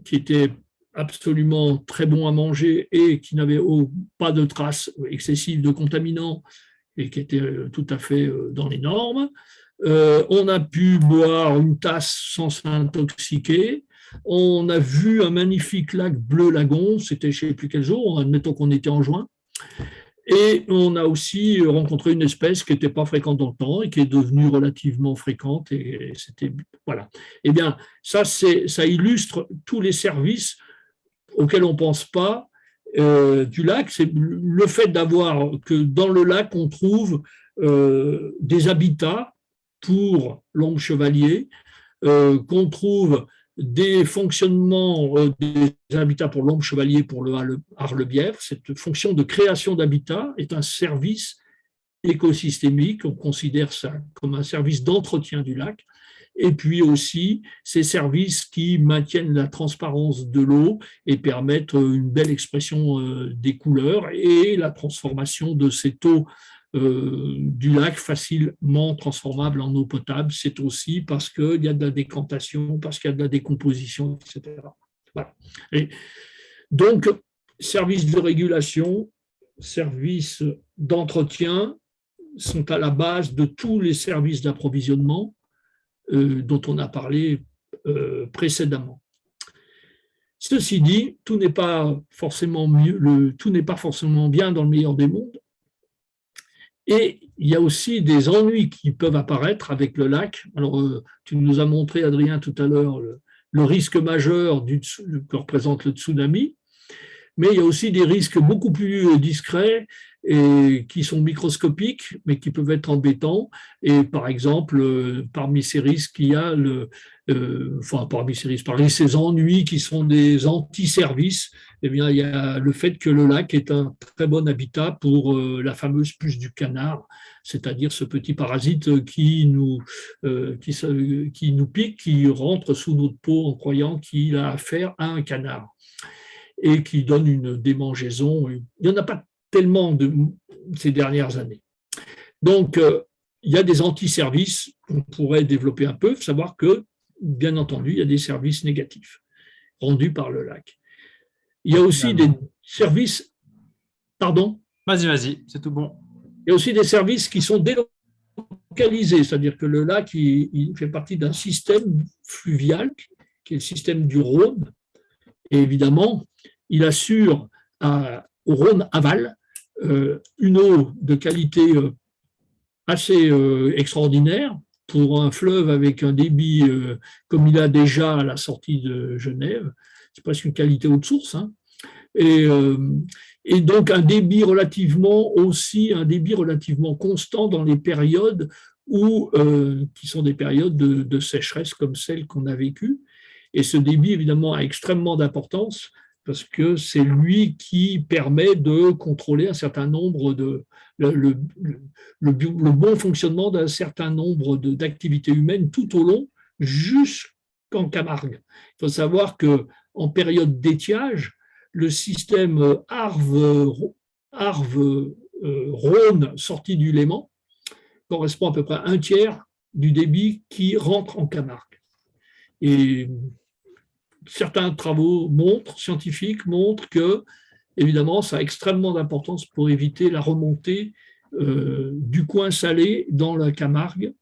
qui était absolument très bon à manger et qui n'avait pas de traces excessives de contaminants et qui était tout à fait dans les normes. On a pu boire une tasse sans s'intoxiquer. On a vu un magnifique lac bleu lagon, c'était je ne sais plus quel jour, admettons qu'on était en juin. Et on a aussi rencontré une espèce qui n'était pas fréquente dans le temps et qui est devenue relativement fréquente. Et c'était voilà. Eh bien, ça illustre tous les services auxquels on ne pense pas du lac. C'est le fait d'avoir que dans le lac on trouve des habitats pour l'omble chevalier, qu'on trouve des fonctionnements des habitats pour l'omble chevalier, pour le harlebière. Cette fonction de création d'habitat est un service écosystémique, on considère ça comme un service d'entretien du lac, et puis aussi ces services qui maintiennent la transparence de l'eau et permettent une belle expression des couleurs et la transformation de cette eau du lac facilement transformable en eau potable. C'est aussi parce qu'il y a de la décantation, parce qu'il y a de la décomposition, etc. Voilà. Et donc, services de régulation, services d'entretien sont à la base de tous les services d'approvisionnement dont on a parlé précédemment. Ceci dit, tout n'est pas forcément bien dans le meilleur des mondes. Et il y a aussi des ennuis qui peuvent apparaître avec le lac. Alors, tu nous as montré, Adrien, tout à l'heure, le risque majeur que représente le tsunami, mais il y a aussi des risques beaucoup plus discrets et qui sont microscopiques, mais qui peuvent être embêtants. Et par exemple, parmi ces risques, il y a parmi ces ennuis qui sont des anti-services, eh bien, il y a le fait que le lac est un très bon habitat pour la fameuse puce du canard, c'est-à-dire ce petit parasite qui nous pique, qui rentre sous notre peau en croyant qu'il a affaire à un canard et qui donne une démangeaison. Il n'y en a pas tellement ces dernières années. Donc, il y a des anti-services qu'on pourrait développer un peu, il faut savoir que, bien entendu, il y a des services négatifs rendus par le lac. Il y a aussi des services, pardon? Vas-y, c'est tout bon. Il y a aussi des services qui sont délocalisés, c'est-à-dire que le lac il fait partie d'un système fluvial qui est le système du Rhône. Et évidemment, il assure au Rhône aval une eau de qualité assez extraordinaire pour un fleuve avec un débit comme il a déjà à la sortie de Genève. C'est presque une qualité eau de source. Hein. Et donc un débit relativement constant dans les périodes qui sont des périodes de sécheresse comme celle qu'on a vécue. Et ce débit, évidemment, a extrêmement d'importance parce que c'est lui qui permet de contrôler un certain nombre le bon fonctionnement d'un certain nombre d'activités humaines tout au long, jusqu'en Camargue. Il faut savoir qu'en période d'étiage, le système Arve-Rhône sorti du Léman correspond à peu près à un tiers du débit qui rentre en Camargue. Et certains travaux scientifiques montrent que, évidemment, ça a extrêmement d'importance pour éviter la remontée du coin salé dans la Camargue.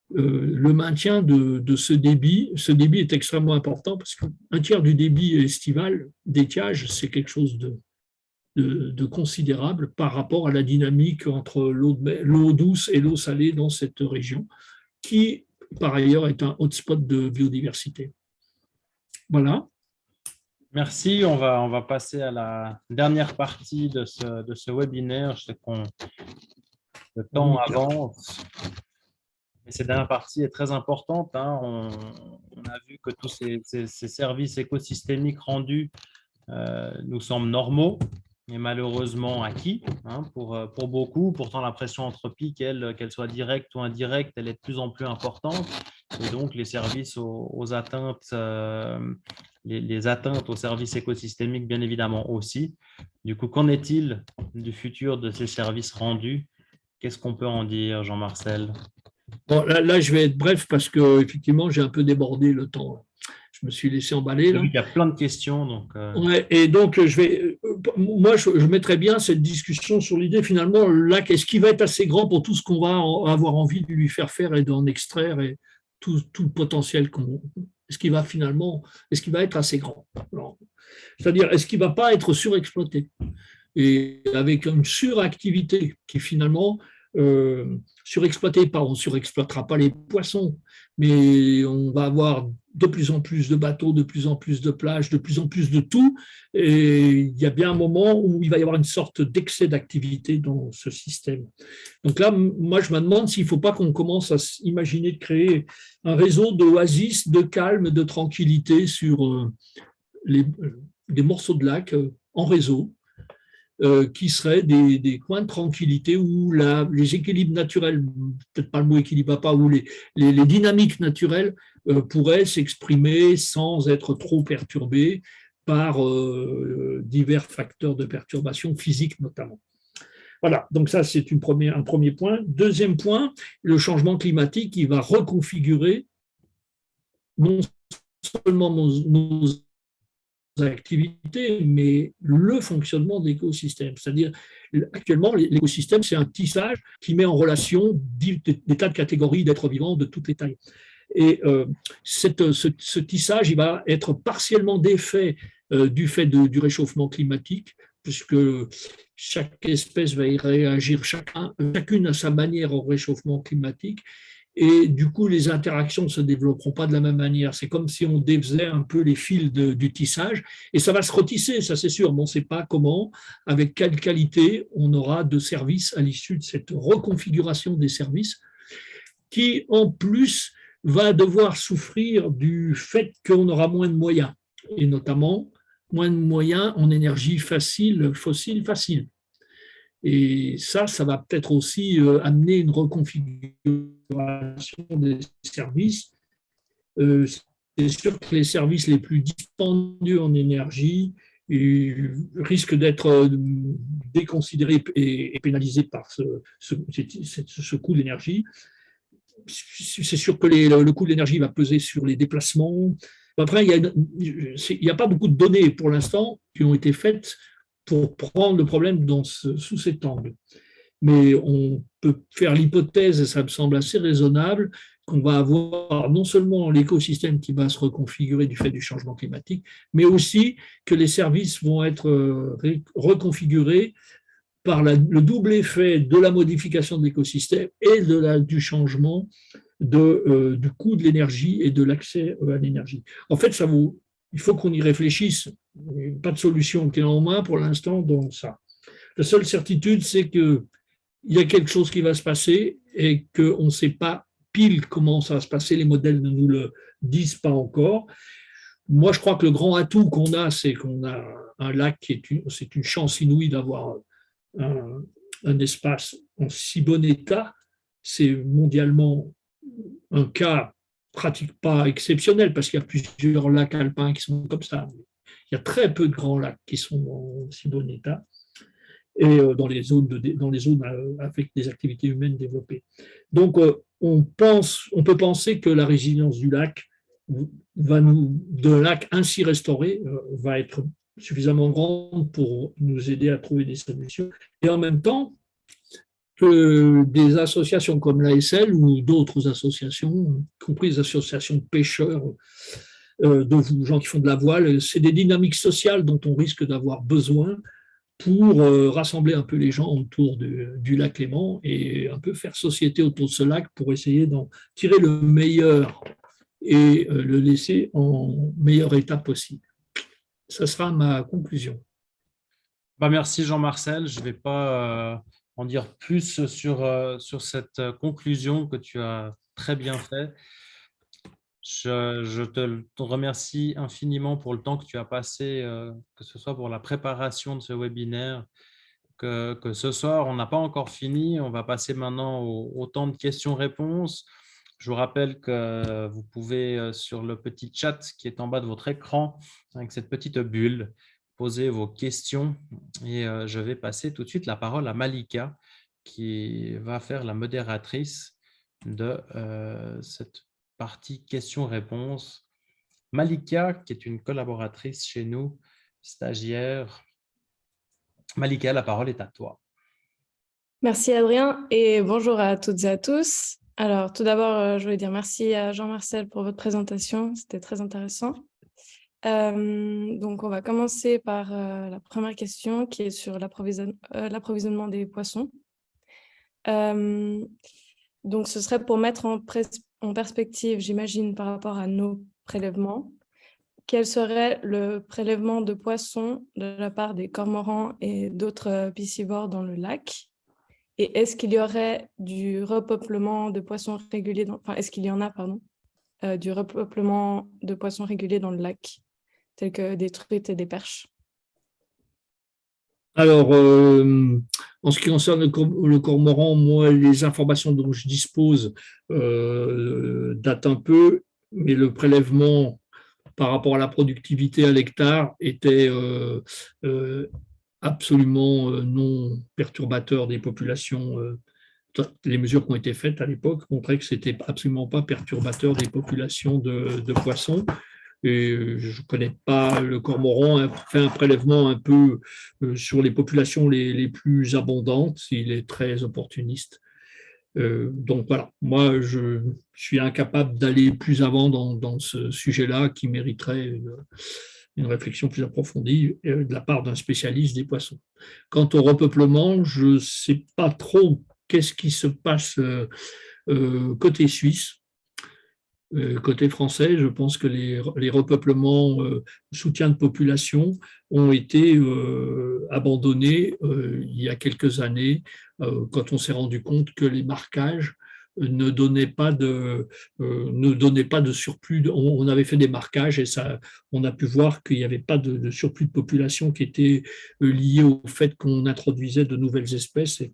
Le maintien de ce débit est extrêmement important parce qu'un tiers du débit estival d'étiage, c'est quelque chose de considérable par rapport à la dynamique entre l'eau douce et l'eau salée dans cette région, qui, par ailleurs, est un hotspot de biodiversité. Voilà. Merci. On va passer à la dernière partie de ce webinaire. Je sais que le temps avance. Mais cette dernière partie est très importante. Hein. On a vu que tous ces services écosystémiques rendus nous semblent normaux et malheureusement acquis pour beaucoup. Pourtant, la pression anthropique, qu'elle soit directe ou indirecte, elle est de plus en plus importante. Et donc, les services aux atteintes, les atteintes aux services écosystémiques, bien évidemment aussi. Du coup, qu'en est-il du futur de ces services rendus? Qu'est-ce qu'on peut en dire, Jean-Marcel? Bon, là, je vais être bref parce que effectivement, j'ai un peu débordé le temps. Je me suis laissé emballer. Là. Il y a plein de questions. Donc, ouais, et donc, moi, je mettrais bien cette discussion sur l'idée, finalement, là, qu'est-ce qui va être assez grand pour tout ce qu'on va avoir envie de lui faire faire et d'en extraire et tout le potentiel est-ce qu'il va être assez grand? C'est-à-dire, est-ce qu'il ne va pas être surexploité? Et avec une suractivité qui finalement surexploitée, on ne surexploitera pas les poissons, mais on va avoir de plus en plus de bateaux, de plus en plus de plages, de plus en plus de tout, et il y a bien un moment où il va y avoir une sorte d'excès d'activité dans ce système. Donc là, moi, je me demande s'il ne faut pas qu'on commence à imaginer de créer un réseau d'oasis, de calme, de tranquillité sur des morceaux de lac en réseau, qui seraient des coins de tranquillité où les équilibres naturels, peut-être pas le mot équilibre à pas, où les dynamiques naturelles pourraient s'exprimer sans être trop perturbées par divers facteurs de perturbation physique notamment. Voilà, donc ça c'est un premier point. Deuxième point, le changement climatique qui va reconfigurer non seulement nos activités, mais le fonctionnement de l'écosystème. C'est-à-dire, actuellement, l'écosystème, c'est un tissage qui met en relation des tas de catégories d'êtres vivants de toutes les tailles. Et ce tissage, il va être partiellement défait du fait du réchauffement climatique, puisque chaque espèce va y réagir chacune à sa manière au réchauffement climatique. Et du coup, les interactions ne se développeront pas de la même manière. C'est comme si on défaisait un peu les fils du tissage, et ça va se retisser, ça c'est sûr, mais on ne sait pas comment, avec quelle qualité on aura de services à l'issue de cette reconfiguration des services, qui en plus va devoir souffrir du fait qu'on aura moins de moyens, et notamment moins de moyens en énergie fossile facile. Et ça va peut-être aussi amener une reconfiguration des services. C'est sûr que les services les plus dispendieux en énergie risquent d'être déconsidérés et pénalisés par ce coût d'énergie. C'est sûr que le coût de l'énergie va peser sur les déplacements, Après, il n'y a pas beaucoup de données pour l'instant qui ont été faites pour prendre le problème sous cet angle. Mais on peut faire l'hypothèse, et ça me semble assez raisonnable, qu'on va avoir non seulement l'écosystème qui va se reconfigurer du fait du changement climatique, mais aussi que les services vont être reconfigurés par le double effet de la modification de l'écosystème et du changement du coût de l'énergie et de l'accès à l'énergie. En fait, il faut qu'on y réfléchisse. Pas de solution clé en main pour l'instant dans ça. La seule certitude, c'est qu'il y a quelque chose qui va se passer et qu'on ne sait pas pile comment ça va se passer. Les modèles ne nous le disent pas encore. Moi, je crois que le grand atout qu'on a, c'est qu'on a un lac c'est une chance inouïe d'avoir un espace en si bon état. C'est mondialement un cas pratique pas exceptionnel parce qu'il y a plusieurs lacs alpins qui sont comme ça. Il y a très peu de grands lacs qui sont en si bon état et dans les zones avec des activités humaines développées. Donc, on peut penser que la résilience du lac d'un lac ainsi restauré va être suffisamment grande pour nous aider à trouver des solutions. Et en même temps, que des associations comme l'ASL ou d'autres associations, y compris des associations de pêcheurs, de gens qui font de la voile, c'est des dynamiques sociales dont on risque d'avoir besoin pour rassembler un peu les gens autour du lac Léman et un peu faire société autour de ce lac pour essayer d'en tirer le meilleur et le laisser en meilleur état possible. Ça sera ma conclusion. Merci Jean-Marcel. Je ne vais pas en dire plus sur cette conclusion que tu as très bien fait. Je te remercie infiniment pour le temps que tu as passé, que ce soit pour la préparation de ce webinaire, que ce soir, on n'a pas encore fini. On va passer maintenant au temps de questions-réponses. Je vous rappelle que vous pouvez, sur le petit chat qui est en bas de votre écran, avec cette petite bulle, poser vos questions. Et je vais passer tout de suite la parole à Malika, qui va faire la modératrice de cette partie questions-réponses. Malika, qui est une collaboratrice chez nous, stagiaire. Malika, la parole est à toi. Merci Adrien et bonjour à toutes et à tous. Alors tout d'abord, je voulais dire merci à Jean-Marcel pour votre présentation, c'était très intéressant. Donc on va commencer par la première question qui est sur l'approvisionnement des poissons. Donc ce serait pour mettre en perspective, j'imagine, par rapport à nos prélèvements. Quel serait le prélèvement de poissons de la part des cormorans et d'autres piscivores dans le lac? Et est-ce qu'il y aurait du repeuplement de poissons réguliers, est-ce qu'il y en a, du repeuplement de poissons réguliers dans le lac, tels que des truites et des perches? Alors, en ce qui concerne le cormoran, moi, les informations dont je dispose datent un peu, mais le prélèvement par rapport à la productivité à l'hectare était absolument non perturbateur des populations. Les mesures qui ont été faites à l'époque montraient que ce n'était absolument pas perturbateur des populations de poissons. Et je ne connais pas le cormoran, a fait un prélèvement un peu sur les populations les plus abondantes, il est très opportuniste. Donc voilà, moi je suis incapable d'aller plus avant dans ce sujet-là qui mériterait une réflexion plus approfondie de la part d'un spécialiste des poissons. Quant au repeuplement, je ne sais pas trop qu'est-ce qui se passe côté suisse. Côté français, je pense que les repeuplements, soutien de population ont été abandonnés il y a quelques années quand on s'est rendu compte que les marquages ne donnaient pas de surplus. On avait fait des marquages et on a pu voir qu'il n'y avait pas de surplus de population qui était lié au fait qu'on introduisait de nouvelles espèces. Et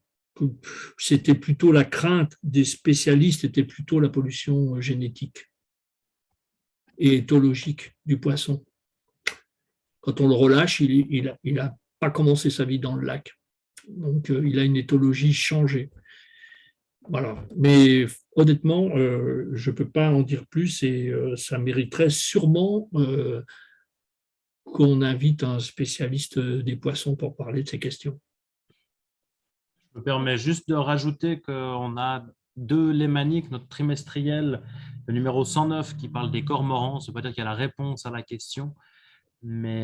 c'était plutôt la crainte des spécialistes, était plutôt la pollution génétique et éthologique du poisson. Quand on le relâche, il n'a pas commencé sa vie dans le lac. Donc, il a une éthologie changée. Voilà. Mais honnêtement, je ne peux pas en dire plus et ça mériterait sûrement qu'on invite un spécialiste des poissons pour parler de ces questions. Je me permets juste de rajouter qu'on a deux lémaniques, notre trimestriel, le numéro 109 qui parle des cormorans, ça veut dire qu'il y a la réponse à la question, mais,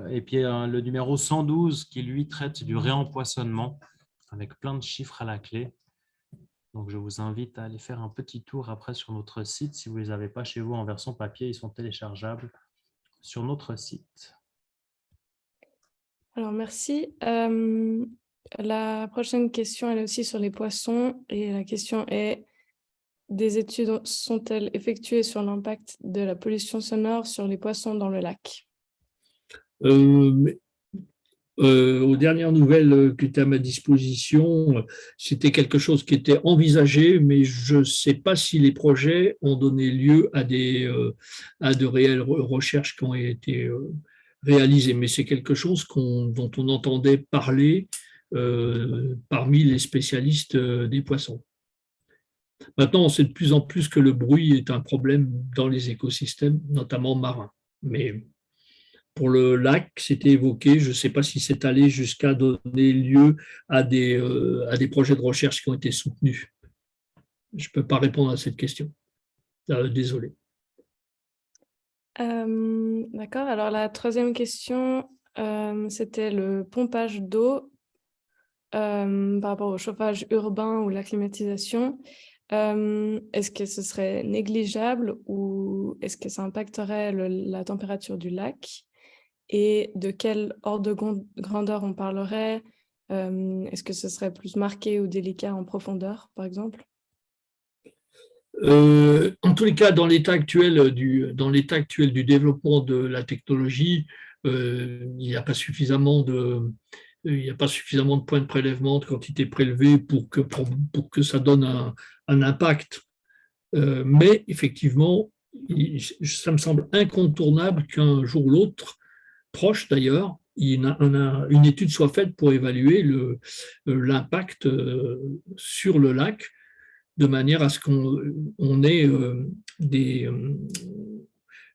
et puis le numéro 112 qui lui traite du réempoisonnement avec plein de chiffres à la clé. Donc je vous invite à aller faire un petit tour après sur notre site. Si vous ne les avez pas chez vous en version papier, ils sont téléchargeables sur notre site. Alors, merci. La prochaine question, elle est aussi sur les poissons. Et la question est, des études sont-elles effectuées sur l'impact de la pollution sonore sur les poissons dans le lac? Aux dernières nouvelles qui étaient à ma disposition, c'était quelque chose qui était envisagé, mais je ne sais pas si les projets ont donné lieu à de réelles recherches qui ont été réalisées. Mais c'est quelque chose dont on entendait parler parmi les spécialistes des poissons. Maintenant, on sait de plus en plus que le bruit est un problème dans les écosystèmes, notamment marins. Mais pour le lac, c'était évoqué. Je ne sais pas si c'est allé jusqu'à donner lieu à des projets de recherche qui ont été soutenus. Je ne peux pas répondre à cette question. Désolé. D'accord. Alors, la troisième question, c'était le pompage d'eau par rapport au chauffage urbain ou la climatisation. Est-ce que ce serait négligeable ou est-ce que ça impacterait la température du lac? Et de quel ordre de grandeur on parlerait? Est-ce que ce serait plus marqué ou délicat en profondeur, par exemple? En tous les cas, dans l'état actuel du développement de la technologie, il n'y a pas suffisamment de points de prélèvement, de quantité prélevée pour que ça donne un impact. Mais effectivement, ça me semble incontournable qu'un jour ou l'autre, proche d'ailleurs, une étude soit faite pour évaluer l'impact sur le lac, de manière à ce qu'on ait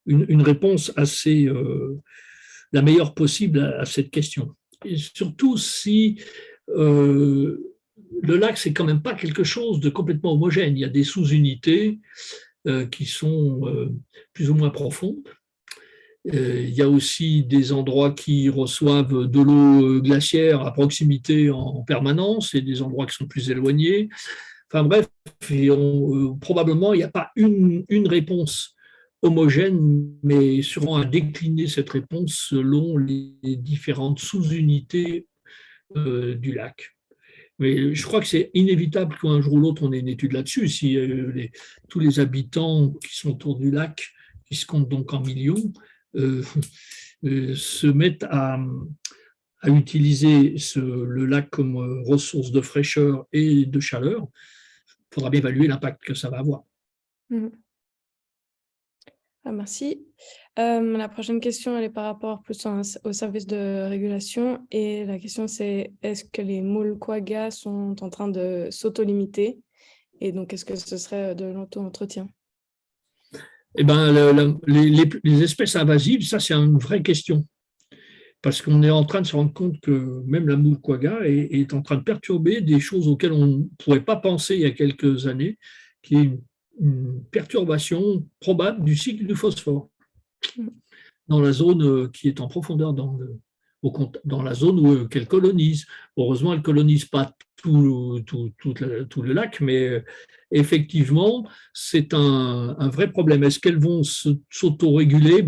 une réponse assez la meilleure possible à cette question. Et surtout si le lac, c'est quand même pas quelque chose de complètement homogène. Il y a des sous-unités qui sont plus ou moins profondes. Il y a aussi des endroits qui reçoivent de l'eau glaciaire à proximité en permanence et des endroits qui sont plus éloignés. Enfin bref, probablement il n'y a pas une réponse homogène, mais sûrement à décliner cette réponse selon les différentes sous-unités du lac. Mais je crois que c'est inévitable qu'un jour ou l'autre, on ait une étude là-dessus. Si tous les habitants qui sont autour du lac, qui se comptent donc en millions, se mettent à utiliser le lac comme ressource de fraîcheur et de chaleur, il faudra bien évaluer l'impact que ça va avoir. Merci. La prochaine question, elle est par rapport plus au service de régulation. Et la question, c'est est-ce que les moules quagga sont en train de s'auto-limiter? Et donc, est-ce que ce serait de l'auto-entretien? Eh ben, les espèces invasives, ça, c'est une vraie question. Parce qu'on est en train de se rendre compte que même la moule quagga est en train de perturber des choses auxquelles on ne pourrait pas penser il y a quelques années, qui est une perturbation probable du cycle du phosphore dans la zone qui est en profondeur dans la zone qu'elle colonise. Heureusement, elle ne colonise pas tout le lac, mais effectivement, c'est un vrai problème. Est-ce qu'elles vont s'autoréguler?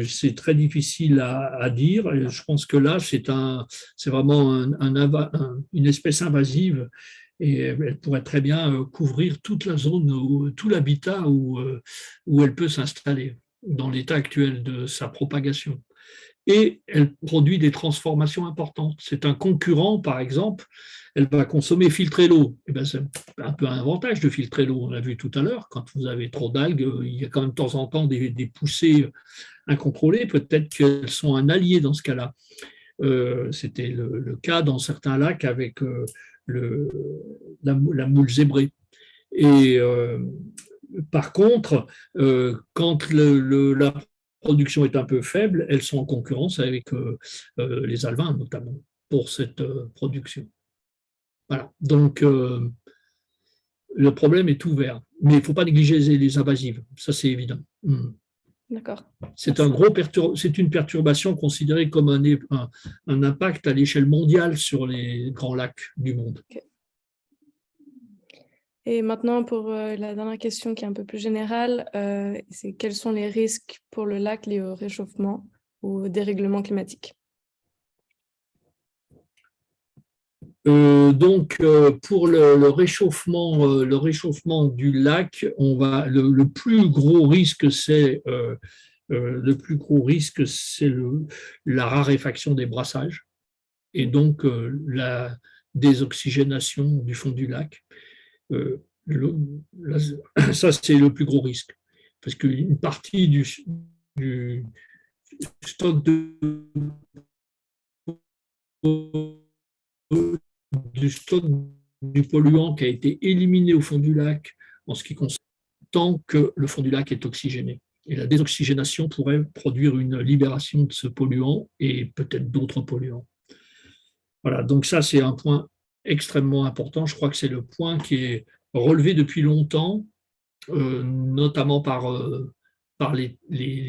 C'est très difficile à dire. Et je pense que là, c'est vraiment une espèce invasive et elle pourrait très bien couvrir toute la zone, tout l'habitat où elle peut s'installer dans l'état actuel de sa propagation. Et elle produit des transformations importantes. C'est un concurrent, par exemple, elle va consommer, filtrer l'eau. Eh bien, c'est un peu un avantage de filtrer l'eau. On l'a vu tout à l'heure, quand vous avez trop d'algues, il y a quand même de temps en temps des poussées incontrôlées. Peut-être qu'elles sont un allié dans ce cas-là. C'était le cas dans certains lacs avec la moule zébrée. Et par contre, quand la production est un peu faible, elles sont en concurrence avec les alevins notamment pour cette production. Voilà, donc le problème est ouvert, mais il ne faut pas négliger les invasives, ça c'est évident. D'accord. C'est une perturbation considérée comme un impact à l'échelle mondiale sur les grands lacs du monde. Okay. Et maintenant, pour la dernière question qui est un peu plus générale, c'est quels sont les risques pour le lac liés au réchauffement ou au dérèglement climatique? Donc, pour le réchauffement du lac, le plus gros risque, c'est la raréfaction des brassages et donc la désoxygénation du fond du lac. Ça, c'est le plus gros risque, parce qu'une partie du stock du polluant qui a été éliminé au fond du lac en ce qui concerne tant que le fond du lac est oxygéné. Et la désoxygénation pourrait produire une libération de ce polluant et peut-être d'autres polluants. Voilà, donc ça, c'est un point extrêmement important. Je crois que c'est le point qui est relevé depuis longtemps, notamment par les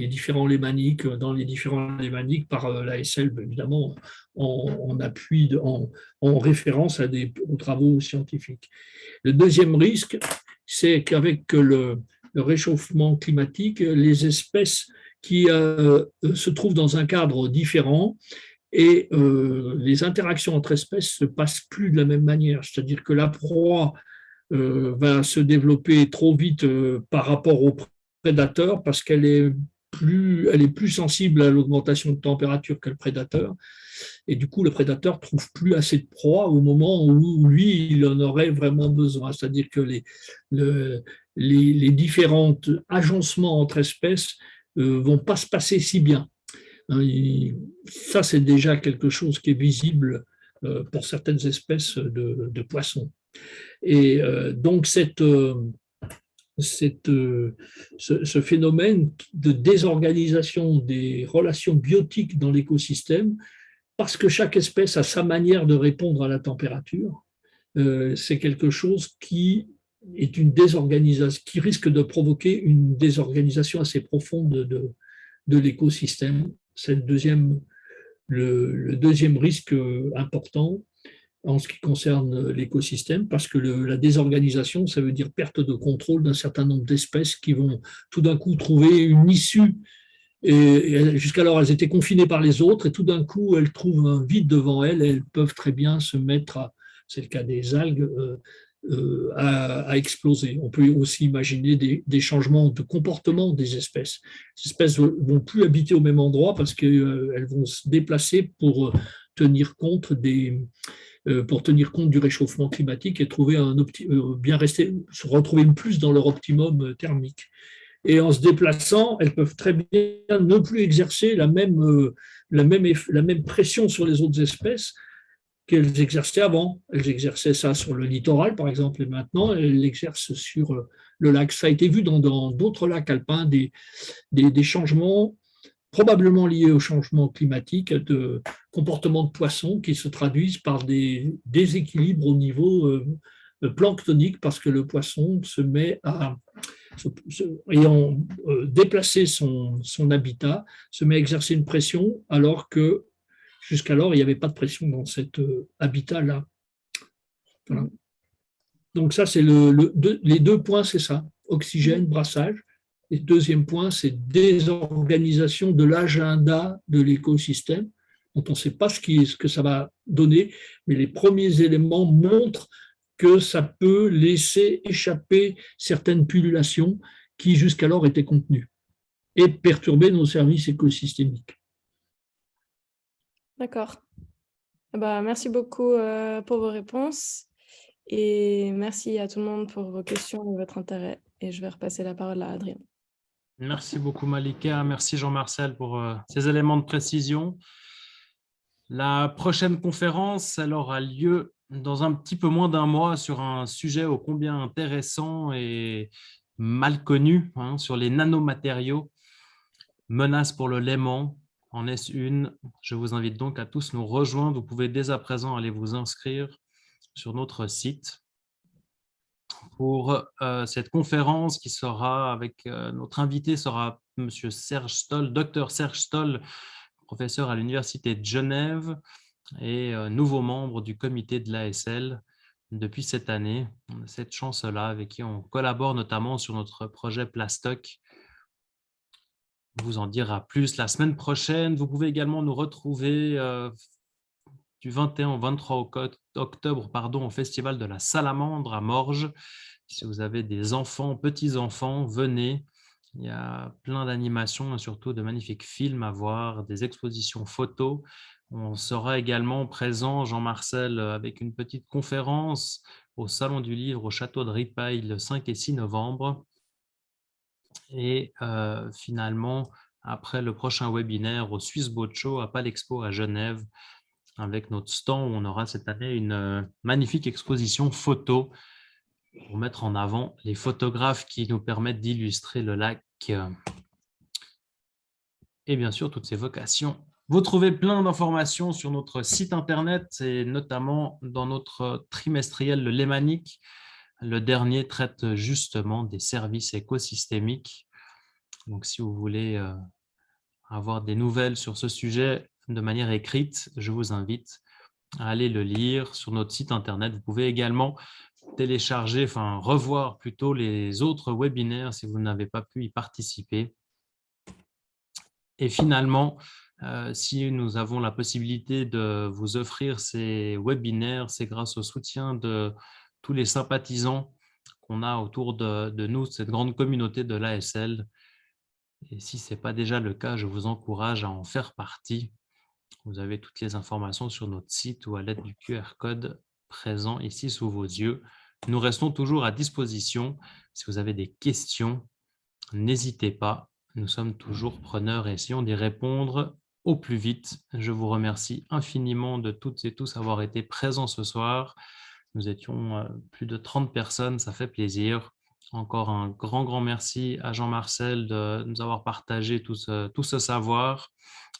différents lémaniques, dans les différents lémaniques, par l'ASL, évidemment, en appui, en référence aux travaux scientifiques. Le deuxième risque, c'est qu'avec le réchauffement climatique, les espèces qui se trouvent dans un cadre différent et les interactions entre espèces ne se passent plus de la même manière. C'est-à-dire que la proie va se développer trop vite par rapport au prédateur parce qu'elle est plus sensible à l'augmentation de température que le prédateur. Et du coup, le prédateur ne trouve plus assez de proie au moment où lui, il en aurait vraiment besoin. C'est-à-dire que les différents agencements entre espèces ne vont pas se passer si bien. Ça, c'est déjà quelque chose qui est visible pour certaines espèces de poissons. Et donc, ce phénomène de désorganisation des relations biotiques dans l'écosystème, parce que chaque espèce a sa manière de répondre à la température, c'est quelque chose qui est une désorganisation, qui risque de provoquer une désorganisation assez profonde de l'écosystème. C'est le deuxième risque important en ce qui concerne l'écosystème, parce que la désorganisation, ça veut dire perte de contrôle d'un certain nombre d'espèces qui vont tout d'un coup trouver une issue. Et jusqu'alors, elles étaient confinées par les autres, et tout d'un coup, elles trouvent un vide devant elles, et elles peuvent très bien se mettre, c'est le cas des algues, à exploser. On peut aussi imaginer des changements de comportement des espèces. Les espèces ne vont plus habiter au même endroit parce qu'elles vont se déplacer pour tenir compte du réchauffement climatique et trouver se retrouver plus dans leur optimum thermique. Et en se déplaçant, elles peuvent très bien ne plus exercer la même pression sur les autres espèces qu'elles exerçaient avant. Elles exerçaient ça sur le littoral, par exemple, et maintenant, elles l'exercent sur le lac. Ça a été vu dans d'autres lacs alpins, des changements probablement liés au changement climatique de comportement de poissons qui se traduisent par des déséquilibres au niveau planctonique, parce que le poisson se met ayant déplacé son habitat, se met à exercer une pression alors que jusqu'alors, il n'y avait pas de pression dans cet habitat-là. Voilà. Donc ça, c'est les deux points, c'est ça, oxygène, brassage. Et deuxième point, c'est désorganisation de l'agenda de l'écosystème, dont on ne sait pas ce que ça va donner, mais les premiers éléments montrent que ça peut laisser échapper certaines pullulations qui jusqu'alors étaient contenues et perturber nos services écosystémiques. D'accord. Merci beaucoup pour vos réponses et merci à tout le monde pour vos questions et votre intérêt. Et je vais repasser la parole à Adrien. Merci beaucoup Malika, merci Jean-Marcel pour ces éléments de précision. La prochaine conférence, elle aura lieu dans un petit peu moins d'un mois sur un sujet ô combien intéressant et mal connu, hein, sur les nanomatériaux. Menace pour le Léman, en est une. Je vous invite donc à tous nous rejoindre. Vous pouvez dès à présent aller vous inscrire sur notre site pour cette conférence qui sera avec notre invité sera Monsieur Serge Stoll, docteur Serge Stoll, professeur à l'Université de Genève et nouveau membre du comité de l'ASL depuis cette année. On a cette chance-là avec qui on collabore notamment sur notre projet Plastoc. On vous en dira plus la semaine prochaine. Vous pouvez également nous retrouver du 21 au 23 octobre au Festival de la Salamandre à Morges. Si vous avez des enfants, petits-enfants, venez. Il y a plein d'animations et surtout de magnifiques films à voir, des expositions photos. On sera également présent, Jean-Marcel, avec une petite conférence au Salon du Livre au Château de Ripaille le 5 et 6 novembre. Et finalement, après le prochain webinaire au Swiss Boat Show à Palexpo à Genève, avec notre stand où on aura cette année une magnifique exposition photo pour mettre en avant les photographes qui nous permettent d'illustrer le lac et bien sûr toutes ses vocations. Vous trouvez plein d'informations sur notre site internet et notamment dans notre trimestriel Le Lémanique. Le dernier traite justement des services écosystémiques. Donc si vous voulez avoir des nouvelles sur ce sujet de manière écrite, je vous invite à aller le lire sur notre site internet. Vous pouvez également télécharger, revoir plutôt les autres webinaires si vous n'avez pas pu y participer. Et finalement, si nous avons la possibilité de vous offrir ces webinaires, c'est grâce au soutien de tous les sympathisants qu'on a autour de nous, cette grande communauté de l'ASL. Et si ce n'est pas déjà le cas, je vous encourage à en faire partie. Vous avez toutes les informations sur notre site ou à l'aide du QR code présent ici sous vos yeux. Nous restons toujours à disposition. Si vous avez des questions, n'hésitez pas. Nous sommes toujours preneurs et essayons d'y répondre au plus vite. Je vous remercie infiniment de toutes et tous avoir été présents ce soir. Nous étions plus de 30 personnes, ça fait plaisir. Encore un grand merci à Jean-Marcel de nous avoir partagé tout ce savoir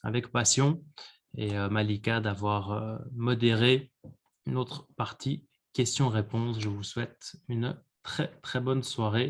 avec passion et Malika d'avoir modéré notre partie questions-réponses. Je vous souhaite une très bonne soirée.